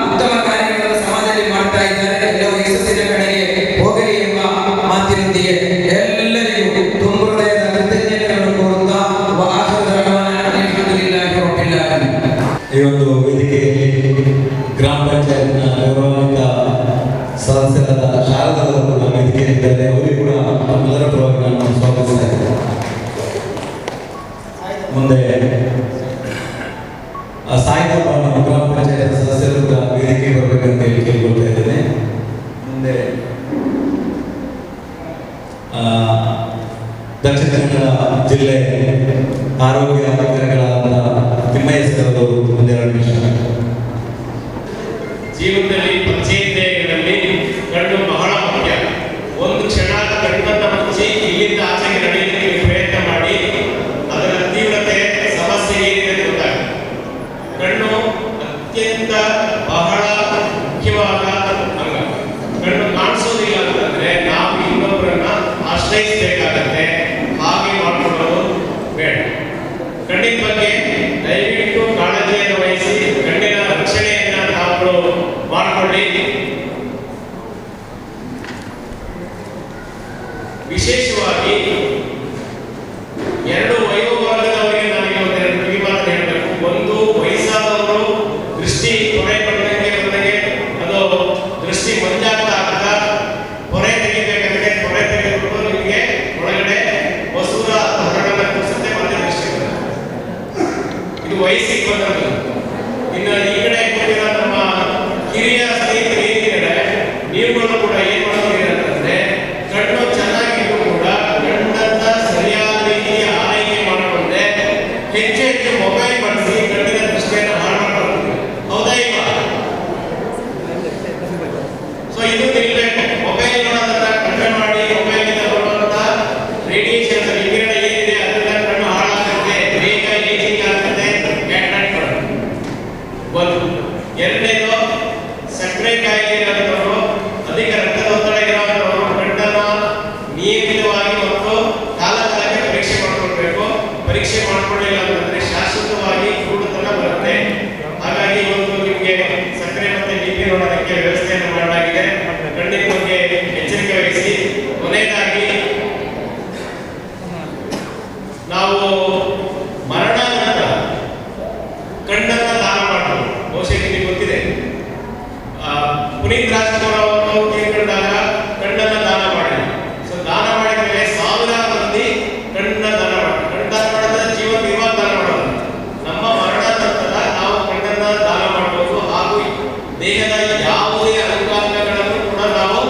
ಉತ್ತಮ ಕಾರ್ಯಗಳನ್ನು ಸಮಾಜದಲ್ಲಿ ಮಾಡ್ತಾ ಇದ್ದಾರೆ. ಎಲ್ಲವೂ ಯಶಸ್ಸಿನ ಕಡೆಗೆ ಹೋಗಲಿ ಎಂಬ ಮಾತಿನೊಂದಿಗೆ ಎಲ್ಲರಿಗೂ ತುಂಬ ಹೃದಯದ ಕೃತಜ್ಞತೆಗಳನ್ನು ಕೋರುತ್ತಾ ಅಲ್ಹಮ್ದುಲಿಲ್ಲಾಹಿ ರಬ್ಬಿಲ್ ಆಲಮೀನ್. ಈ ಒಂದು ವೇದಿಕೆಯಲ್ಲಿ ಗ್ರಾಮ ಪಂಚಾಯತ್ನ ಗೌರವಾನ್ವಿತ ಸದಸ್ಯರಾದ ಶಾರದವರು ಕೂಡ ವೇದಿಕೆಯಲ್ಲಿದ್ದಾರೆ. ಅವರಿಗೂ ಕೂಡ ನಮ್ಮೆಲ್ಲರ ಪರವಾಗಿ ನಾನು ಸ್ವಾಗತಿಸ್ತಾ ಇದ್ದೇನೆ. ಮುಂದೆ ಸಾಯಿಬಾಬಾ ಗ್ರಾಮ ಪಂಚಾಯತ್ ಸದಸ್ಯರು ಕೂಡ ವೇದಿಕೆಗೆ ಬರಬೇಕಂತ ಹೇಳಿ ಕೇಳಿಕೊಳ್ತಾ ಇದ್ದೇನೆ. ಮುಂದೆ ದಕ್ಷಿಣ ಕನ್ನಡ ಜಿಲ್ಲೆ ಆರೋಗ್ಯ ಅಧಿಕಾರಿಗಳಾದ ತಿಮ್ಮಯ್ಯ ಸರ್ ಅವರು ಮುಂದೆ 2 ನಿಮಿಷ. ಜೀವನದಲ್ಲಿ ಪಂಚೇಂದ್ರಿಯಗಳಲ್ಲಿ ಕಣ್ಣು ಬಹಳ ಮುಖ್ಯ. ಒಂದು ಕ್ಷಣ ಕಣ್ಣನ್ನು ಮುಚ್ಚಿ ಇಲ್ಲಿಂದ ಆಚೆಗೆ ನಡೆಯಲಿಕ್ಕೆ ಪ್ರಯತ್ನ ಮಾಡಿ ಅದರ ತೀವ್ರತೆ ಸಮಸ್ಯೆ ಏನಿದೆ ಗೊತ್ತಾಗುತ್ತೆ. ಕಣ್ಣು ಅತ್ಯಂತ ಬಹಳ ಮುಖ್ಯವಾದ ಅಂಗ. ಕಣ್ಣು ಕಾಣಿಸೋದಿಲ್ಲ ಅಂತಂದ್ರೆ ನಾವು ಇನ್ನೊಬ್ಬರನ್ನ ಆಶ್ರಯಿಸಬೇಕಾಗತ್ತೆ. ಹಾಗೆ ಮಾಡಿಕೊಳ್ಳೋದು ಬೇಡ. ಕಣ್ಣಿನ ಬಗ್ಗೆ ದಯವಿಟ್ಟು ಕಾಳಜಿಯನ್ನು ವಹಿಸಿ ಕಣ್ಣಿನ ರಕ್ಷಣೆಯನ್ನ ನಾವು ಮಾಡಿಕೊಳ್ಳಿ. ವಿಶೇಷವಾಗಿ 2 ವಯೋವರ್ಗದವರಿಗೆ ನನಗೆ ಒಂದೆರಡು ಕಿವಿಮಾತು ಹೇಳಬೇಕು. ಒಂದು, ವಯಸ್ಸಾದವರು ದೃಷ್ಟಿ ಹೊರೆ ಪಡೆದಂಗೆ ಬಂದಂಗೆ ಅದು ದೃಷ್ಟಿ ಮಂಜಾಗ್ತಾ ಆಗ್ತಾ ಹೊರೆ ತೆಗಿಬೇಕಾದ್ರೆ ಹೊರೆ ತೆಗೆದುಕೊಂಡು ನಿಮಗೆ ಒಳಗಡೆ ವಸೂರ ಹೊರಗಡೆ ಕೂರಿಸುತ್ತೆ, ಮತ್ತೆ ದೃಷ್ಟಿ ಬರುತ್ತೆ. ಇದು ವಯಸ್ಸಿಗೆ ಬಂದದ್ದು. ಇನ್ನು ಈ ಕಡೆ ಕೂತಿರೋ ನಮ್ಮ ಹಿರಿಯ ಸ್ನೇಹಿತರು ಏನಿದ್ದಾರೆ, ನೀವುಗಳು ಕೂಡ ಏನ್ ಮಾಡೋದಿಲ್ಲ ಅಂತಂದ್ರೆ ಕಣ್ಣು ಚೆನ್ನಾಗಿದ್ರು ಕೂಡ ಕಣ್ಣನ್ನ ಸರಿಯಾದ ರೀತಿಯ ಆರೈಕೆ ಮಾಡಿಕೊಂಡೆ ಹೆಚ್ಚು ಹೆಚ್ಚು ಮೊಬೈಲ್ ಬಳಸಿ ಕಣ್ಣಿನ ದೃಷ್ಟಿಯನ್ನು ಹಾಳು ಮಾಡ್ಕೊಳ್ಳೋದು. ಹೌದಾ ಇಲ್ವಾ? ಸೊ ಇದು ನಿಲ್ಬೇಕು. ಮೊಬೈಲ್ ನೋಡೋದನ್ನ ಕಡಿಮೆ ಮಾಡಿ ಮೊಬೈಲ್ ಇಂದ ಬರುವಂತ ರೇಡಿಯೇಷನ್ ವಿಕಿರಣ ಏನಿದೆ ಅದನ್ನ ಕಣ್ಣು ಹಾಳಾಗುತ್ತೆ, ಬೇಗ ಏಜಿಂಗ್ ಆಗುತ್ತೆ, ಕ್ಯಾಟ್ರಾಕ್ಟ್ ಬರುತ್ತೆ. ಒಂದು ನಾವು ಮರಣಾನಂತರ ಕಣ್ಣನ್ನ ದಾನ ಮಾಡಬಹುದು. ಬಹುಶಃ ನಿಮಗೆ ಗೊತ್ತಿದೆ, ಪುನೀತ್ ರಾಜ್ಕುಮಾರ್ ಅವರು ತೀರ್ಕೊಂಡಾಗ ಕಣ್ಣನ್ನ ದಾನ ಮಾಡಿ, ಸೊ ದಾನ ಮಾಡಿದ ಮೇಲೆ ಸಾವಿರಾರು ಮಂದಿ ಕಣ್ಣನ್ನ ದಾನ ಮಾಡಿ, ಕಣ್ಣು ದಾನ ಮಾಡಿದ್ರೆ ಜೀವನ ನಿರ್ವಾಹ ದಾನ ಮಾಡೋದು. ನಮ್ಮ ಮರಣಾನಂತರ ನಾವು ಕಣ್ಣನ್ನ ದಾನ ಮಾಡಬಹುದು ಹಾಗೂ ದೇಹದ ಯಾವುದೇ ಅಂಗಾಂಗಗಳನ್ನು ಕೂಡ ನಾವು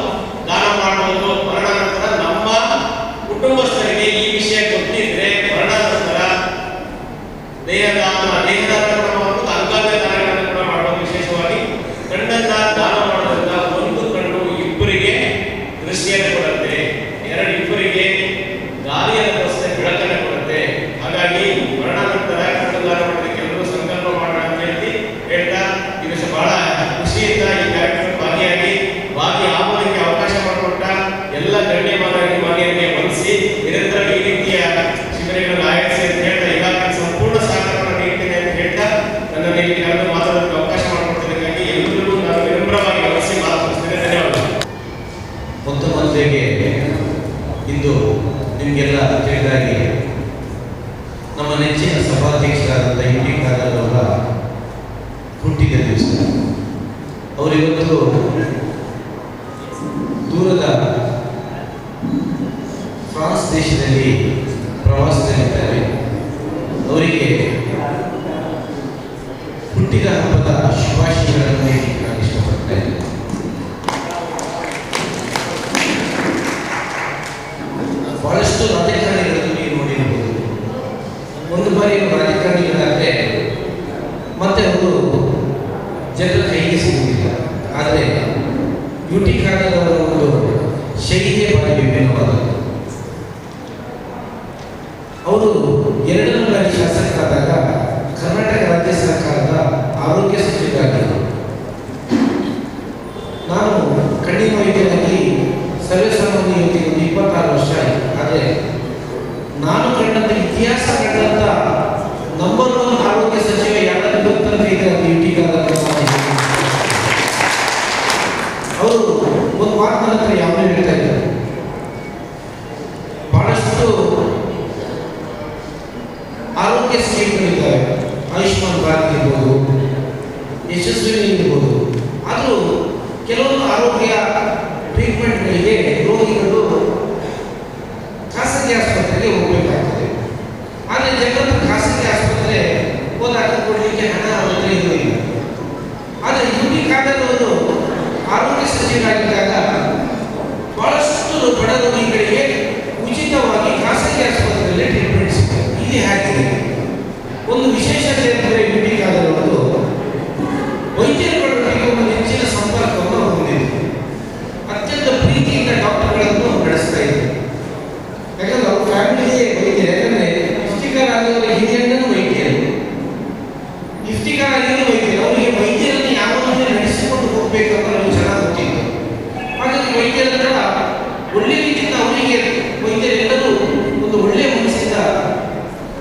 ದಾನ ಮಾಡಬಹುದು. ಮರಣಾನಂತರ ನಮ್ಮ ಕುಟುಂಬಸ್ಥರಿಗೆ ಈ ವಿಷಯ ಗೊತ್ತಿದ್ರೆ ಮರಣಾನಂತರ ದೇಹದ ಮತ್ತು ಅಂಗಾಂಗ ದಾನಗಳನ್ನು ಕೂಡ ಮಾಡಬಹುದು. ವಿಶೇಷವಾಗಿ ಕಣ್ಣನ್ನ ದಾನ ಮಾಡೋದ್ರಿಂದ ಒಂದು ಕಣ್ಣು ಇಬ್ಬರಿಗೆ ದೃಷ್ಟಿಯನ್ನು ಕೊಡುತ್ತೆ, ಇಬ್ಬರಿಗೆ ಗಾಳಿಯನ್ನು ಕೊಡಿಸುತ್ತೆ, ಬೆಳಕನ್ನು ಕೊಡುತ್ತೆ. ಹಾಗಾಗಿ ಮರಣಾನಂತರ ಕಣ್ಣು ದಾನ ಮಾಡೋದಕ್ಕೆ ಎಲ್ಲರೂ ಸಂಕಲ್ಪ ಮಾಡೋಣ ಅಂತ ಹೇಳ್ತಾ ಈ ವರ್ಷ ಬಹಳ ಖುಷಿಯಿಂದ ಈ ಕಾರ್ಯಕ್ರಮ ಭಾಗಿ ಆಗೋದಕ್ಕೆ ಅವಕಾಶ ಮಾಡಿಕೊಟ್ಟ ಎಲ್ಲ ಗಣ್ಯರಿಗೆ ವಂದಿಸಿ ನಿರಂತರ ಈ ರೀತಿಯ ಶಿಬಿರಗಳನ್ನು ಆಯೋಜಿಸಿ ಅಂತ ಹೇಳ್ತಾ ಇಲಾಖೆ ಸಂಪೂರ್ಣ ಸಹಕಾರವನ್ನು ನೀಡ್ತೇನೆ ಅಂತ ಹೇಳ್ತಾ ನನ್ನನ್ನು ಇಲ್ಲಿ ಕರೆದು ಮಾತಾಡೋದಕ್ಕೆ ಅವಕಾಶ ಮಾಡಿಕೊಟ್ಟಿದ್ದಕ್ಕಾಗಿ ಎಲ್ಲರಿಗೂ ನಾನು ವಿನಮ್ರವಾಗಿ ವಂದಿಸಿ ಮಾತನಾಡುತ್ತೇನೆ. ಧನ್ಯವಾದ. ಮೊದಲಿಗೆ ಇಂದು ನಿಮಗೆಲ್ಲ ತಿಳಿದಾಗಿ ನಮ್ಮ ನೆಚ್ಚಿನ ಸಭಾಧ್ಯಕ್ಷರಾದಂಥ ಯುಟಿ ಖಾದರ್ ಅವರ ಹುಟ್ಟಿದ ದಿವಸ. ಅವರಿವತ್ತು ದೂರದ ಫ್ರಾನ್ಸ್ ದೇಶದಲ್ಲಿ ಪ್ರವಾಸದಲ್ಲಿದ್ದಾರೆ. ಅವರಿಗೆ ಹುಟ್ಟಿದ ಹಬ್ಬದ ಶುಭಾಶಯಗಳನ್ನು ನೀಡಲಿಕ್ಕೆ ನಾನು ಇಷ್ಟಪಡ್ತೇನೆ. ಬಹಳಷ್ಟು ರಾಜಕಾರಣಿಗಳನ್ನು ನೀವು ನೋಡಿರ್ಬೋದು. ಒಂದು ಬಾರಿ ರಾಜಕಾರಣಿಗಳಾದರೆ ಮತ್ತೆ ಅವರು ಜನರ ಕೈಗೆ ಸಿಗುವುದಿಲ್ಲ. ಆದರೆ ಯುಟಿ ಖಾದರ್ ಅವರ ಒಂದು ಶೈಲಿಯೇ ಬಹಳ ವಿಭಿನ್ನವಾದದ್ದು. ಅವರು 2ನೇ ಬಾರಿ ಶಾಸಕರಾದಾಗ ಕರ್ನಾಟಕ ರಾಜ್ಯ ಸರ್ಕಾರದ ಆರೋಗ್ಯ ಸಚಿವರಾಗಿದ್ದರು. ನಾನು ಕಣ್ಣಿನ ವೈದ್ಯರಾಗಿ ಸರ್ವೇಸಾಮಾನ್ಯ ಯುವತಿಗೆ 26 ವರ್ಷ ಆಯಿತು. ಆದರೆ ನಾನು ಕಂಡಂಥ ಇತಿಹಾಸ ಕಂಡಂಥ ನಂಬರ್ 1 ಆರೋಗ್ಯ ಸಚಿವ ಯಾರಾದ್ರೂ ಗೊತ್ತಂತ ಇದೆ, ಅದು ಯುಟಿ ಖಾದರ್ ಅವರು. ಒಂದು ಮಾತು ನನ್ನ ಹತ್ರ ಯಾವನೇ ಹೇಳ್ತಾ ಇದ್ದಾರೆ, ಬಹಳಷ್ಟು ಆರೋಗ್ಯ ಸ್ಕೀಮ್ಗಳಿದ್ದಾವೆ, ಆಯುಷ್ಮಾನ್ ಭಾರತ್ ಇರ್ಬೋದು, ಯಶಸ್ವಿನಿ ಇರ್ಬೋದು. ಆದರೂ ಕೆಲವೊಂದು ಆರೋಗ್ಯ ಟ್ರೀಟ್ಮೆಂಟ್ಗಳಿಗೆ ರೋಗಿಗಳು ಖಾಸಗಿ ಆಸ್ಪತ್ರೆಗೆ ಹೋಗಬೇಕಾಗ್ತದೆ. ಆದರೆ ಜನರ ಖಾಸಗಿ ಆಸ್ಪತ್ರೆ ಹೋದಾಗ ಕೊಡಲಿಕ್ಕೆ ಹಣ ಅವರಿಗೆ ಇರುವುದಿಲ್ಲ. ಆದರೆ ಯುಟಿ ಖಾದರ್ ಅವರು ಆರೋಗ್ಯ ಸಚಿವರಾಗಿದ್ದಾಗ ಬಹಳಷ್ಟು ಬಡ ರೋಗಿಗಳಿಗೆ ಉಚಿತವಾಗಿ ಖಾಸಗಿ ಆಸ್ಪತ್ರೆಯಲ್ಲಿ ಟ್ರೀಟ್ಮೆಂಟ್ ಸಿಗ್ತದೆ. ಇಲ್ಲಿ ಹಾಕಿದೆ ಒಂದು ವಿಶೇಷತೆ ಅಂದರೆ ಯುಟಿ ಖಾದರ್ ಅವರು ವೈದ್ಯರುಗಳೊಂದಿಗೆ ಒಂದು ಹೆಚ್ಚಿನ ಸಂಪರ್ಕವನ್ನು ಹೊಂದಿದ್ರು. ಅತ್ಯಂತ ಪ್ರೀತಿಯಿಂದ ಡಾಕ್ಟರ್ಗಳನ್ನು ನಡೆಸ್ತಾ ಇದ್ರು. ಯಾಕಂದ್ರೆ ಅವ್ರ ಫ್ಯಾಮಿಲಿಯೇ ವೈದ್ಯರು. ಯಾಕಂದ್ರೆ ಇಫ್ತಿಕಾರ್ ಆಗಿರುವ ಹಿರಿಯಣ್ಣನು ವೈದ್ಯರು, ಇಫ್ತಿಕಾರ್ ಆಗಿರೋ ವೈದ್ಯರು. ಅವರಿಗೆ ವೈದ್ಯರನ್ನು ಯಾವತ್ತೂ ನಡೆಸಿಕೊಂಡು ಹೋಗ್ಬೇಕಂತ ಅವ್ರಿಗೆ ಚೆನ್ನಾಗಿ ಗೊತ್ತಿತ್ತು. ಹಾಗಾಗಿ ವೈದ್ಯರ ಹತ್ರ ಒಳ್ಳೆ ರೀತಿಯಿಂದ ಅವರಿಗೆ ವೈದ್ಯರೆಲ್ಲರೂ ಒಂದು ಒಳ್ಳೆಯ ಮನಸ್ಸಿಂದ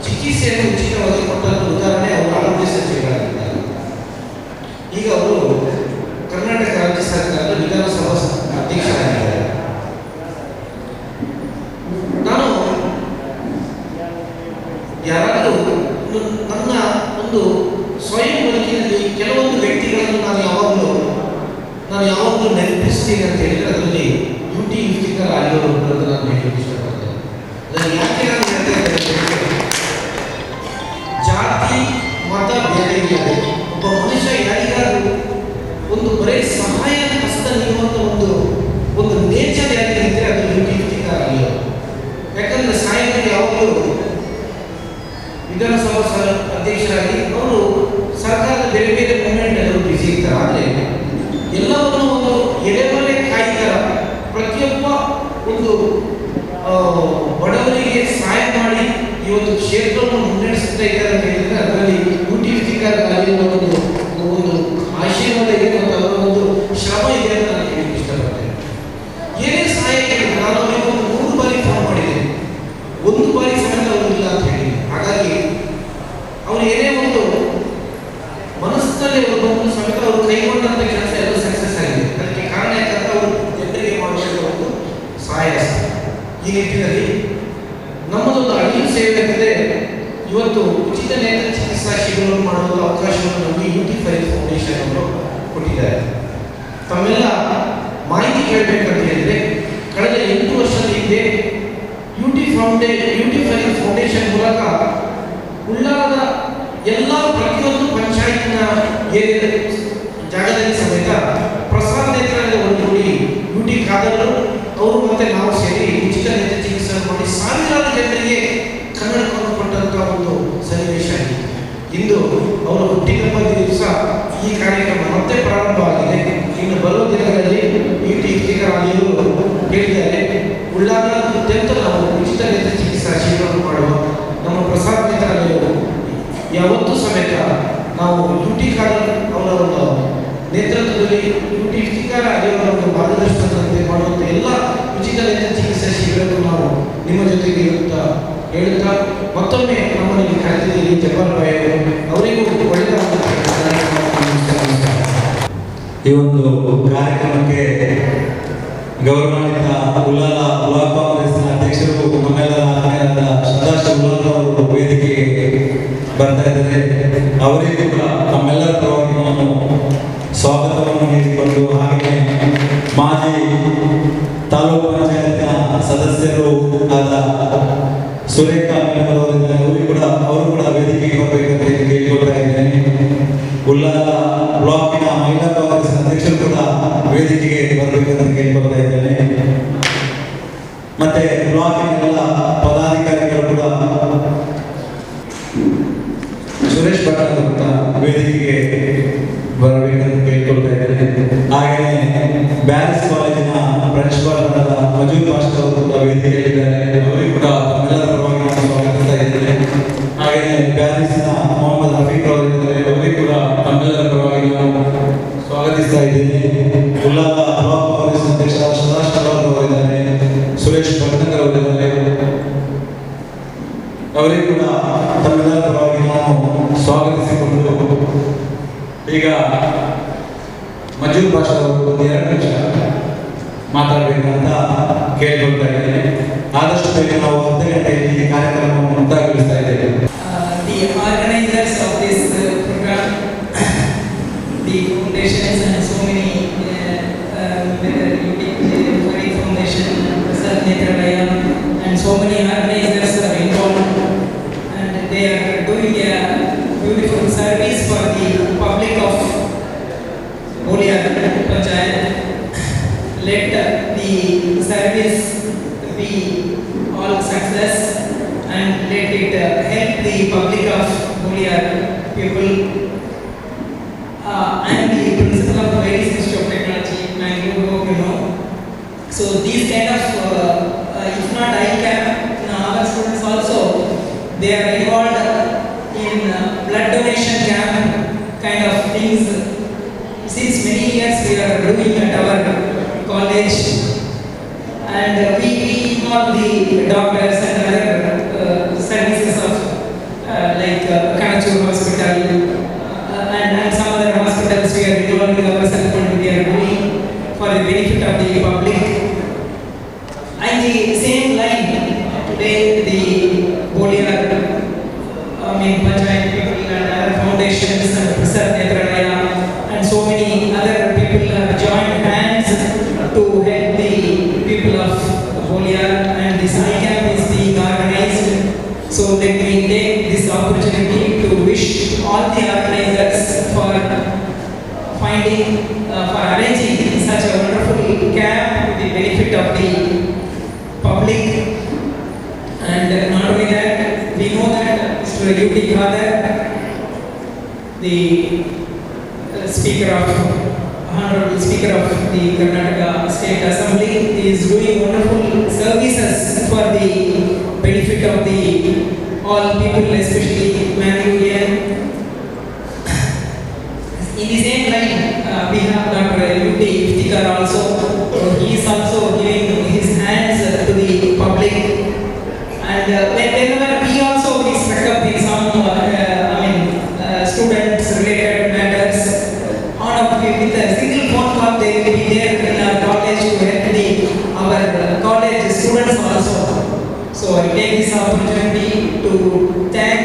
ಚಿಕಿತ್ಸೆಯನ್ನು ಉಚಿತವಾಗಿ ಕೊಟ್ಟಂತ ಉದಾಹರಣೆ ಅವರು ಆರೋಗ್ಯ ಸಚಿವರಾಗಿದ್ದಾರೆ. ಈಗ ಅವರು ಕರ್ನಾಟಕ ರಾಜ್ಯ ಸರ್ಕಾರದ ವಿಧಾನಸಭಾ ಅಧ್ಯಕ್ಷರಾಗಿದ್ದಾರೆ. ನಾನು ಯಾರಾದರೂ ನನ್ನ ಒಂದು ಸ್ವಯಂ ಬದುಕಿನಲ್ಲಿ ಕೆಲವೊಂದು ವ್ಯಕ್ತಿಗಳನ್ನು ನಾನು ಯಾವಾಗಲೂ ನೆನಪಿಸ್ತೀನಿ ಅಂತ ಹೇಳಿದ್ರೆ ಅದರಲ್ಲಿ ಯುಟಿ ಇಫ್ತಿಕಾರ್ ಆಗಿರೋರು ಅಂತ ನಾನು ಹೇಳಲಿಕ್ಕೆ ಇಷ್ಟಪಡ್ತೇನೆ. ಅದನ್ನು ಯಾಕೆ ನಾನು ಹೇಳ್ತಾ ಇದ್ದೇನೆ, ಜಾತಿ ಮತ ಬೇರೆ ಇಲ್ಲದೆ ಒಬ್ಬ ಮನುಷ್ಯ ಯಾರಿಗಾದ್ರೂ ಒಂದು ಬರೀ ಸಹಾಯ ಹಸ್ತ ನೀಡುವಂಥ ಒಂದು ನೇಚರ್ ಯಾರಿಗಿದ್ರೆ ಅದು ಯುಟಿ ಇಫ್ತಿಕಾರ್ ಆಗಿರೋದು. ಯಾಕಂದ್ರೆ ಸಾಯಂಕಾಲ ಯಾವಾಗಲೂ ವಿಧಾನಸಭಾ ಅಧ್ಯಕ್ಷರಾಗಿ ಅವರು ಸರ್ಕಾರದ ಬೇರೆ ಬೇರೆ ಮೂವ್ಮೆಂಟ್ ಎಲ್ಲರೂ ಬಿಸಿ ಇರ್ತಾರೆ. ಆದರೆ ಎಲ್ಲವನ್ನು ಒಂದು ಎಲೆಮರೆ ಕಾಯ್ತರ ಪ್ರತಿಯೊಬ್ಬ ಒಂದು ಬಡವರಿಗೆ ಸಹಾಯ ಮಾಡಿ ಈ ಒಂದು ಕ್ಷೇತ್ರವನ್ನು ಮುನ್ನಡೆಸುತ್ತಾ ಇದ್ದಾರೆ ಅಂತ ಹೇಳಿದ್ರೆ ಅದರಲ್ಲಿ ಯುಟಿ ಇಫ್ತಿಕಾರ್ ಆಗಿರುವ ಒಂದು ಆಶೀರ್ವಾದ ಇದೆ ಮತ್ತು ಅವರ ಒಂದು ಶ್ರಮ ಇದೆ ಅಂತ ನಾನು ಹೇಳಲಿಕ್ಕೆ ಇಷ್ಟಪಡ್ತೇನೆ. ಏನೇ ಸಹಾಯ ಕೇಳಿದ್ರೆ ನಾನು ಅವರಿಗೆ ಒಂದು 3 ಬಾರಿ ಫೋನ್ ಮಾಡಿದ್ದೇನೆ, 1 ಬಾರಿ ಸಮೇತ ಅವರು ಇಲ್ಲ ಅಂತ ಹೇಳಿ. ಹಾಗಾಗಿ ಅವರು ಏನೇ ಒಂದು ಮನಸ್ಸಿನಲ್ಲಿ ಒಂದು ಸಮೇತ ಅವರು ಕೈಗೊಂಡಂತ ಕೆಲಸ ಎಲ್ಲ ಸಕ್ಸಸ್ ಆಗಿದೆ. ಅದಕ್ಕೆ ಕಾರಣ ಯಾಕಂದ್ರೆ ಅವರು ಜನರಿಗೆ ಮಾಡುವ ಒಂದು ಸಹಾಯ. ಈ ನಿಟ್ಟಿನಲ್ಲಿ ನಮ್ಮದೊಂದು ಅಳಿಲು ಸೇವೆ ಅಂದರೆ ಇವತ್ತು ಉಚಿತ ನೇತ್ರ ಚಿಕಿತ್ಸಾ ಶಿಬಿರವನ್ನು ಮಾಡುವ ಅವಕಾಶವನ್ನು ನಮಗೆ ಯೂಟಿ ಫೈಲ್ ಫೌಂಡೇಶನ್ ಅವರು ಕೊಟ್ಟಿದ್ದಾರೆ. ತಮ್ಮೆಲ್ಲ ಮಾಹಿತಿ ಕೇಳಬೇಕಂತ ಹೇಳಿದ್ರೆ ಕಳೆದ 8 ವರ್ಷದ ಹಿಂದೆ ಯೂಟಿ ಫೈಲ್ ಫೌಂಡೇಶನ್ ಮೂಲಕ ಉಳ್ಳಾಲದ ಎಲ್ಲ ಪ್ರತಿಯೊಂದು ಪಂಚಾಯತ್ನ ಏರಿಯಾ ಜಾಗದಲ್ಲಿ ಸಮೇತ ಪ್ರಸಾದ ನೇತ್ರಾಲಯ ಒಳಗೂಡಿ ಯೂಟಿ ಖಾದರ್ ಅವರು ಮತ್ತೆ ನಾವು ಸೇರಿ ಉಚಿತ ನೇತ್ರ ಚಿಕಿತ್ಸೆ ಮಾಡಿ ಸಾವಿರಾರು ಜನರಿಗೆ ಕನ್ನಡಕವನ್ನು ಕೊಟ್ಟಂತಹ ಒಂದು ಸನ್ನಿವೇಶ ಆಗಿದೆ. ಇಂದು ಅವರ ಹುಟ್ಟಿದ ದಿವಸ ಈ ಕಾರ್ಯಕ್ರಮ ಮತ್ತೆ ಪ್ರಾರಂಭವಾಗಿದೆ. ಇನ್ನು ಬರುವ ದಿನಗಳಲ್ಲಿ ಯೂಟಿ ಇಫ್ತಿಕಾರಿಯವರು ಹೇಳಿದ್ದಾರೆ, ಉಳ್ಳಾಲದಾದ್ಯಂತ ನಾವು ಉಚಿತ ನೇತ್ರ ಚಿಕಿತ್ಸಾ ಶಿಬಿರವನ್ನು ಮಾಡುವ. ನಮ್ಮ ಪ್ರಸಾದ ನೇತ್ರಾಲಯವು ಯಾವತ್ತೂ ಸಮೇತ ನಾವು ಯೂಟಿ ಖಾದರ್ ಅವರ ಒಂದು ನೇತೃತ್ವದಲ್ಲಿ ಯೂಟಿ ಇಫ್ತಿಕಾರಿಯವರ ಒಂದು ಮಾರ್ಗದರ್ಶನದಂತೆ ಮಾಡುವಂಥ ಎಲ್ಲ ಉಚಿತ ನೇತ್ರ ಚಿಕಿತ್ಸಾ ಶಿಬಿರವನ್ನು ನಾವು ನಿಮ್ಮ ಜೊತೆಗೆ ಹೇಳುತ್ತಾ ಮತ್ತೊಮ್ಮೆ ನಮ್ಮಲ್ಲಿ ಕರೆದಿದ್ದೀರಿ ಜಬ್ಬಾರ್ ಭಾಯ್ ಅವರು, ಅವರಿಗೂ ಒಳ್ಳೆಯದಾದ ಈ ಒಂದು ಕಾರ್ಯಕ್ರಮಕ್ಕೆ ಗೌರವಾನ್ವಿತ ಉಳ್ಳಾಲ ಬ್ಲಾಕ್ ಕಾಂಗ್ರೆಸ್ನ ಅಧ್ಯಕ್ಷರು ನಮ್ಮೆಲ್ಲರ ಆತ್ಮೀಯರಾದ ಸದಾಶಿವ ಉಳ್ಳಾಲ ಅವರು ವೇದಿಕೆಗೆ ಬರ್ತಾ ಇದ್ದಾರೆ. ಅವರಿಗೂ ಕೂಡ ತಮ್ಮೆಲ್ಲರ ಪರವಾಗಿ ನಾನು ಸ್ವಾಗತವನ್ನು ನೀಡಿಕೊಂಡು, ಹಾಗೆ ಮಾಜಿ ತಾಲೂಕು ಪಂಚಾಯತ್ನ ಸದಸ್ಯರು ಆದ ಸುರೇಖಾ ಅವರಿದ್ದಾರೆ, ಅವರು ಕೂಡ ವೇದಿಕೆಗೆ ಬರಬೇಕಂತ ಕೇಳಿಕೊಳ್ತಾ ಇದ್ದೇನೆ. ಉಳ್ಳಾಲ ಬ್ಲಾಕಿನ ಮಹಿಳಾ ಕಾಂಗ್ರೆಸ್ ಅಧ್ಯಕ್ಷರು ಕೂಡ ವೇದಿಕೆಗೆ ಬರಬೇಕಂತ ಕೇಳಿಕೊಳ್ತಾ ಇದ್ದೇನೆ. ಮತ್ತೆ ಬ್ಲಾಕಿನ ಎಲ್ಲ ಪದಾಧಿಕಾರಿಗಳು ಕೂಡ ಸುರೇಶ್ ಭಟ್ ಅವರು ಕೂಡ ವೇದಿಕೆಗೆ ಬರಬೇಕಂತ ಕೇಳಿಕೊಳ್ತಾ ಇದ್ದೇನೆ. ಹಾಗೆಯೇ ಬ್ಯಾರಿಸ್ ಕಾಲೇಜಿನ ಪ್ರಿನ್ಸಿಪಾಲ್ ಮಜೂರ್ ಮಾಸ್ಟರ್ ಅವರು ಕೂಡ ವೇದಿಕೆಯಲ್ಲಿದ್ದಾರೆ, ಅವರಿಗೂ ಕೂಡ ತಮ್ಮೆಲ್ಲರ ಪರವಾಗಿ ನಾನು ಸ್ವಾಗತಿಸ್ತಾ ಇದ್ದೇನೆ. ಹಾಗೆಯೇ ಬ್ಯಾರಿಸ್ನ ಮೊಹಮ್ಮದ್ ರಫೀಕ್ ಅವರಿದ್ದಾರೆ, ಅವರಿಗೂ ಕೂಡ ತಮ್ಮೆಲ್ಲರ ಪರವಾಗಿ ನಾನು ಸ್ವಾಗತಿಸ್ತಾ ಇದ್ದೇನೆ. ಉಳ್ಳಾಲ ಬ್ಲಾಕ್ ಕಾಂಗ್ರೆಸ್ ಅಧ್ಯಕ್ಷ ಸದಾಶಿವ ಅವರಿದ್ದಾರೆ, ಸುರೇಶ್ ಭಟ್ನಗರ್ ಅವರಿದ್ದಾರೆ, ಅವರಿಗೂ ಕೂಡ ತಮ್ಮೆಲ್ಲರ ಪರವಾಗಿ ನಾನು ಸ್ವಾಗತಿಸಿಕೊಂಡು ಈಗ ಮಜೂರ್ ಭಾಷಾ ಅವರು 2 ನಿಮಿಷ ಮಾತಾಡಬೇಕಂತ ಕೇಳಿಕೊಳ್ತಾ ಇದ್ದೇನೆ. ಆದಷ್ಟು ಬೇಗ ನಾವು 10 ಗಂಟೆಯಲ್ಲಿ ಈ ಕಾರ್ಯಕ್ರಮವನ್ನು ಮುಕ್ತಾಯಗೊಳಿಸ್ತಾ ಇದ್ದೇವೆ. The organizers of this program, the foundations and so many UT Foundation, Prasad Netralaya and so many organizers are involved and they are doing a beautiful service for the public of Bolia Panchayat. Let the service be all success and let it help the public of Bolia people. I am the principal of Ladies Institute of Technology, Mangalore, hope you know. So these kind of, if not ICAM, our students also, they are involved in blood donation camp kind of things. Since many years we are doing at our college, and we involve the doctors and other services of like Kanachur Hospital and some other hospitals. We are involving ourselves and we are doing for the benefit of the public. And the same line today, the Bolia Panchayat people and other foundations and Prasad Netralaya and so many other people have joined hands to help the people of Bolia, and this ICAM is being organized. So let me take this opportunity to wish all the organizers for finding, for arranging such a wonderful camp to the benefit of the public. And not only that, we know that Mr. U.T. Khadar, the Honorable Speaker of the Karnataka State Assembly, is doing wonderful services for the benefit of the all people, especially Mangalore. In the same line, we have Dr. U.T. Iftikhar also. He is also giving his hands to the public. And whenever we also struck up in some, students related matters, with a single phone call they will be there in our college to help our college students also. So I take this opportunity to thank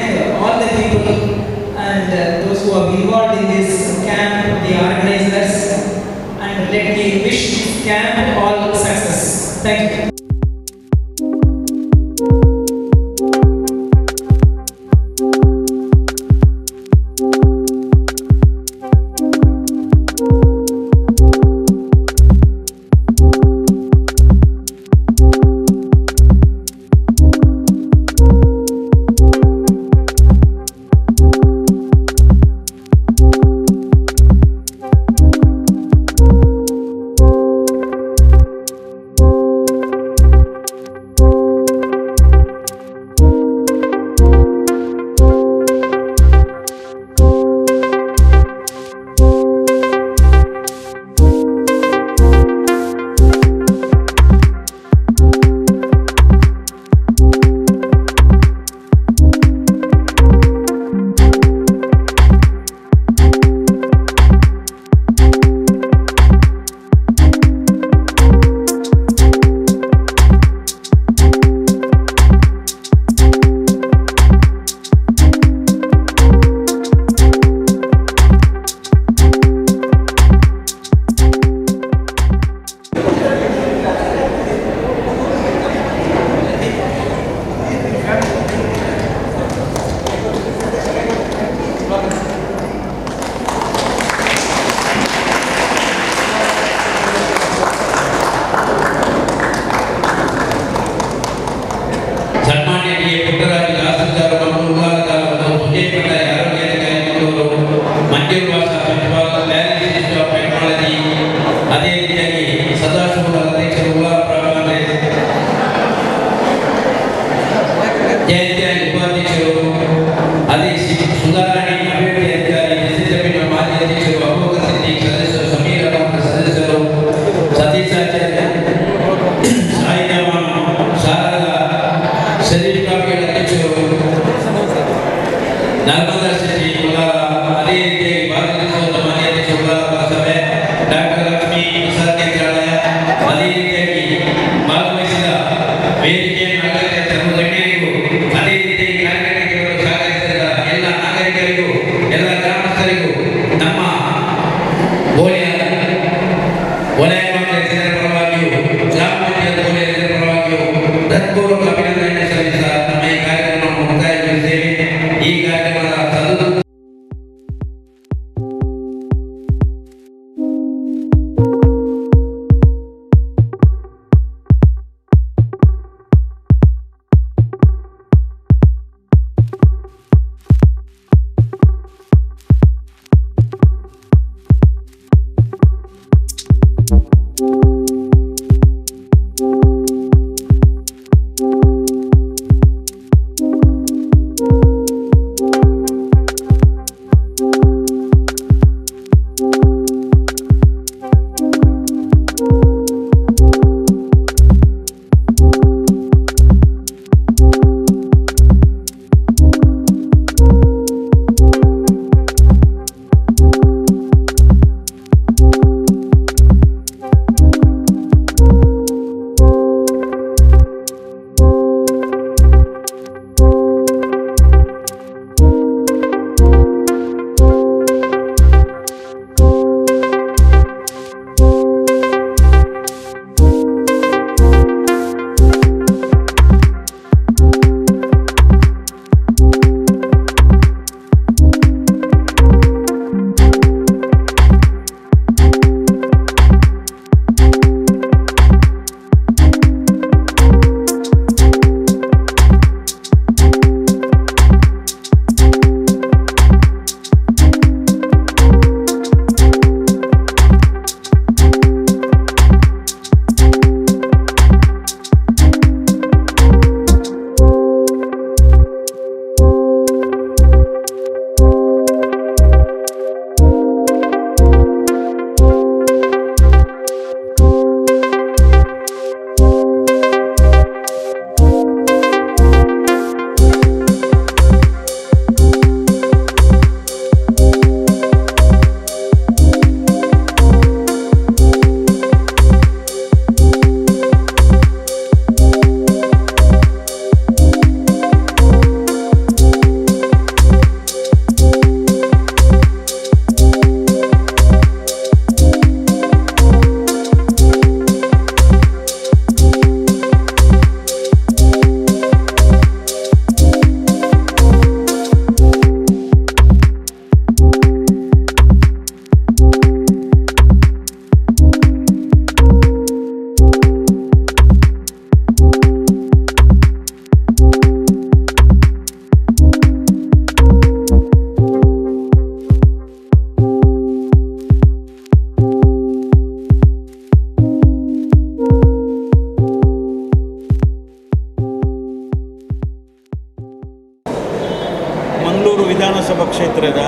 ವಿಧಾನಸಭಾ ಕ್ಷೇತ್ರದ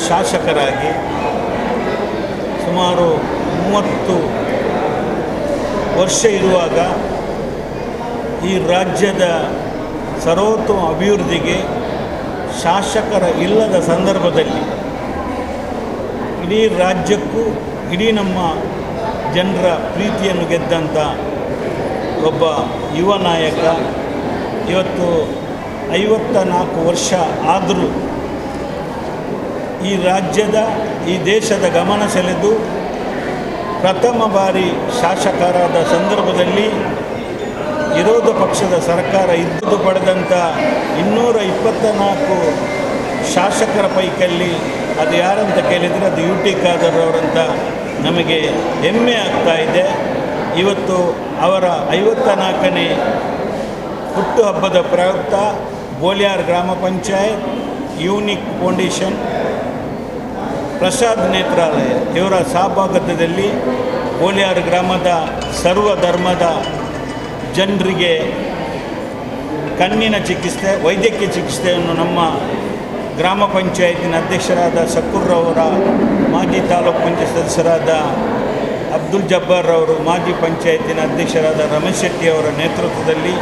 ಶಾಸಕರಾಗಿ ಸುಮಾರು 30 ವರ್ಷ ಇರುವಾಗ ಈ ರಾಜ್ಯದ ಸರ್ವೋತ್ತಮ ಅಭಿವೃದ್ಧಿಗೆ ಶಾಸಕರ ಇಲ್ಲದ ಸಂದರ್ಭದಲ್ಲಿ ಇಡೀ ರಾಜ್ಯಕ್ಕೂ ಇಡೀ ನಮ್ಮ ಜನರ ಪ್ರೀತಿಯನ್ನು ಗೆದ್ದಂಥ ಒಬ್ಬ ಯುವ ನಾಯಕ ಇವತ್ತು 54 ವರ್ಷ ಆದರೂ ಈ ರಾಜ್ಯದ ಈ ದೇಶದ ಗಮನ ಸೆಳೆದು ಪ್ರಥಮ ಬಾರಿ ಶಾಸಕರಾದ ಸಂದರ್ಭದಲ್ಲಿ ವಿರೋಧ ಪಕ್ಷದ ಸರ್ಕಾರ ಇದ್ದು ಪಡೆದಂಥ 224 ಶಾಸಕರ ಪೈಕಲ್ಲಿ ಅದು ಯಾರಂತ ಕೇಳಿದರೆ ಅದು ಯು ಟಿ ಖಾದರ್ ಅವರಂತ ನಮಗೆ ಹೆಮ್ಮೆ ಆಗ್ತಾ ಇದೆ. ಇವತ್ತು ಅವರ 54ನೇ ಹುಟ್ಟುಹಬ್ಬದ ಪ್ರಯುಕ್ತ ಬೋಲ್ಯಾರ್ ಗ್ರಾಮ ಪಂಚಾಯತ್, ಯೂನಿಕ್ ಫೌಂಡೇಶನ್, ಪ್ರಸಾದ್ ನೇತ್ರಾಲಯ ಇವರ ಸಹಭಾಗಿತ್ವದಲ್ಲಿ ಬೋಲ್ಯಾರ್ ಗ್ರಾಮದ ಸರ್ವ ಧರ್ಮದ ಜನರಿಗೆ ಕಣ್ಣಿನ ಚಿಕಿತ್ಸೆ, ವೈದ್ಯಕೀಯ ಚಿಕಿತ್ಸೆಯನ್ನು ನಮ್ಮ ಗ್ರಾಮ ಪಂಚಾಯತಿನ ಅಧ್ಯಕ್ಷರಾದ ಸಕ್ಕೂರ್ರವರ, ಮಾಜಿ ತಾಲೂಕು ಪಂಚಾಯತ್ ಸದಸ್ಯರಾದ ಅಬ್ದುಲ್ ಜಬ್ಬಾರ್ ಅವರು, ಮಾಜಿ ಪಂಚಾಯತಿನ ಅಧ್ಯಕ್ಷರಾದ ರಮೇಶ್ ಶೆಟ್ಟಿ ಅವರ ನೇತೃತ್ವದಲ್ಲಿ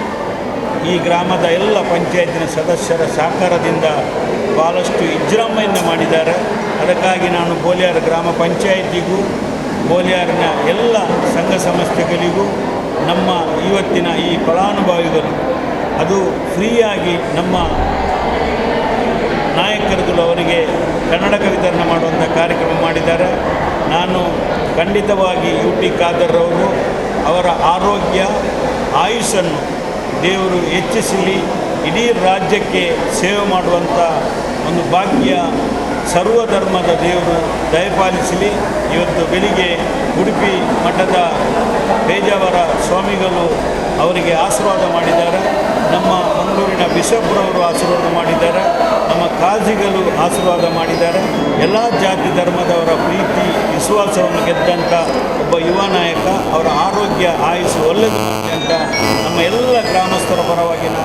ಈ ಗ್ರಾಮದ ಎಲ್ಲ ಪಂಚಾಯತಿನ ಸದಸ್ಯರ ಸಹಕಾರದಿಂದ ಭಾಳಷ್ಟು ವಿಜೃಂಭಣೆಯಿಂದ ಮಾಡಿದ್ದಾರೆ. ಅದಕ್ಕಾಗಿ ನಾನು ಬೋಲ್ಯಾರ್ ಗ್ರಾಮ ಪಂಚಾಯತಿಗೂ ಬೋಲ್ಯಾರ್ನ ಎಲ್ಲ ಸಂಘ ಸಂಸ್ಥೆಗಳಿಗೂ ನಮ್ಮ ಇವತ್ತಿನ ಈ ಫಲಾನುಭವಿಗಳು ಅದು ಫ್ರೀಯಾಗಿ ನಮ್ಮ ನಾಯಕರುಗಳು ಅವರಿಗೆ ಕನ್ನಡಕ ವಿತರಣೆ ಮಾಡುವಂಥ ಕಾರ್ಯಕ್ರಮ ಮಾಡಿದ್ದಾರೆ. ನಾನು ಖಂಡಿತವಾಗಿ ಯು ಟಿ ಖಾದರ್ ಅವರು ಅವರ ಆರೋಗ್ಯ ಆಯುಷನ್ನು ದೇವರು ಹೆಚ್ಚಿಸಲಿ, ಇಡೀ ರಾಜ್ಯಕ್ಕೆ ಸೇವೆ ಮಾಡುವಂಥ ಒಂದು ಭಾಗ್ಯ ಸರ್ವಧರ್ಮದ ದೇವರು ದಯಪಾಲಿಸಲಿ. ಇವತ್ತು ಬೆಳಿಗ್ಗೆ ಉಡುಪಿ ಮಠದ ಪೇಜಾವರ ಸ್ವಾಮಿಗಳು ಅವರಿಗೆ ಆಶೀರ್ವಾದ ಮಾಡಿದ್ದಾರೆ, ನಮ್ಮ ಮಂಗಳೂರಿನ ಬಿಷಪ್ರವರು ಆಶೀರ್ವಾದ ಮಾಡಿದ್ದಾರೆ, ನಮ್ಮ ಕಾಜಿಗಳು ಆಶೀರ್ವಾದ ಮಾಡಿದ್ದಾರೆ. ಎಲ್ಲ ಜಾತಿ ಧರ್ಮದವರ ಪ್ರೀತಿ ವಿಶ್ವಾಸವನ್ನು ಗೆದ್ದಂಥ ಒಬ್ಬ ಯುವ ನಾಯಕ, ಅವರ ಆರೋಗ್ಯ ಆಯುಷು ಒಳ್ಳೆಯದು ಅಂತ ನಮ್ಮ ಎಲ್ಲ ಗ್ರಾಮಸ್ಥರ ಪರವಾಗಿ ನಾನು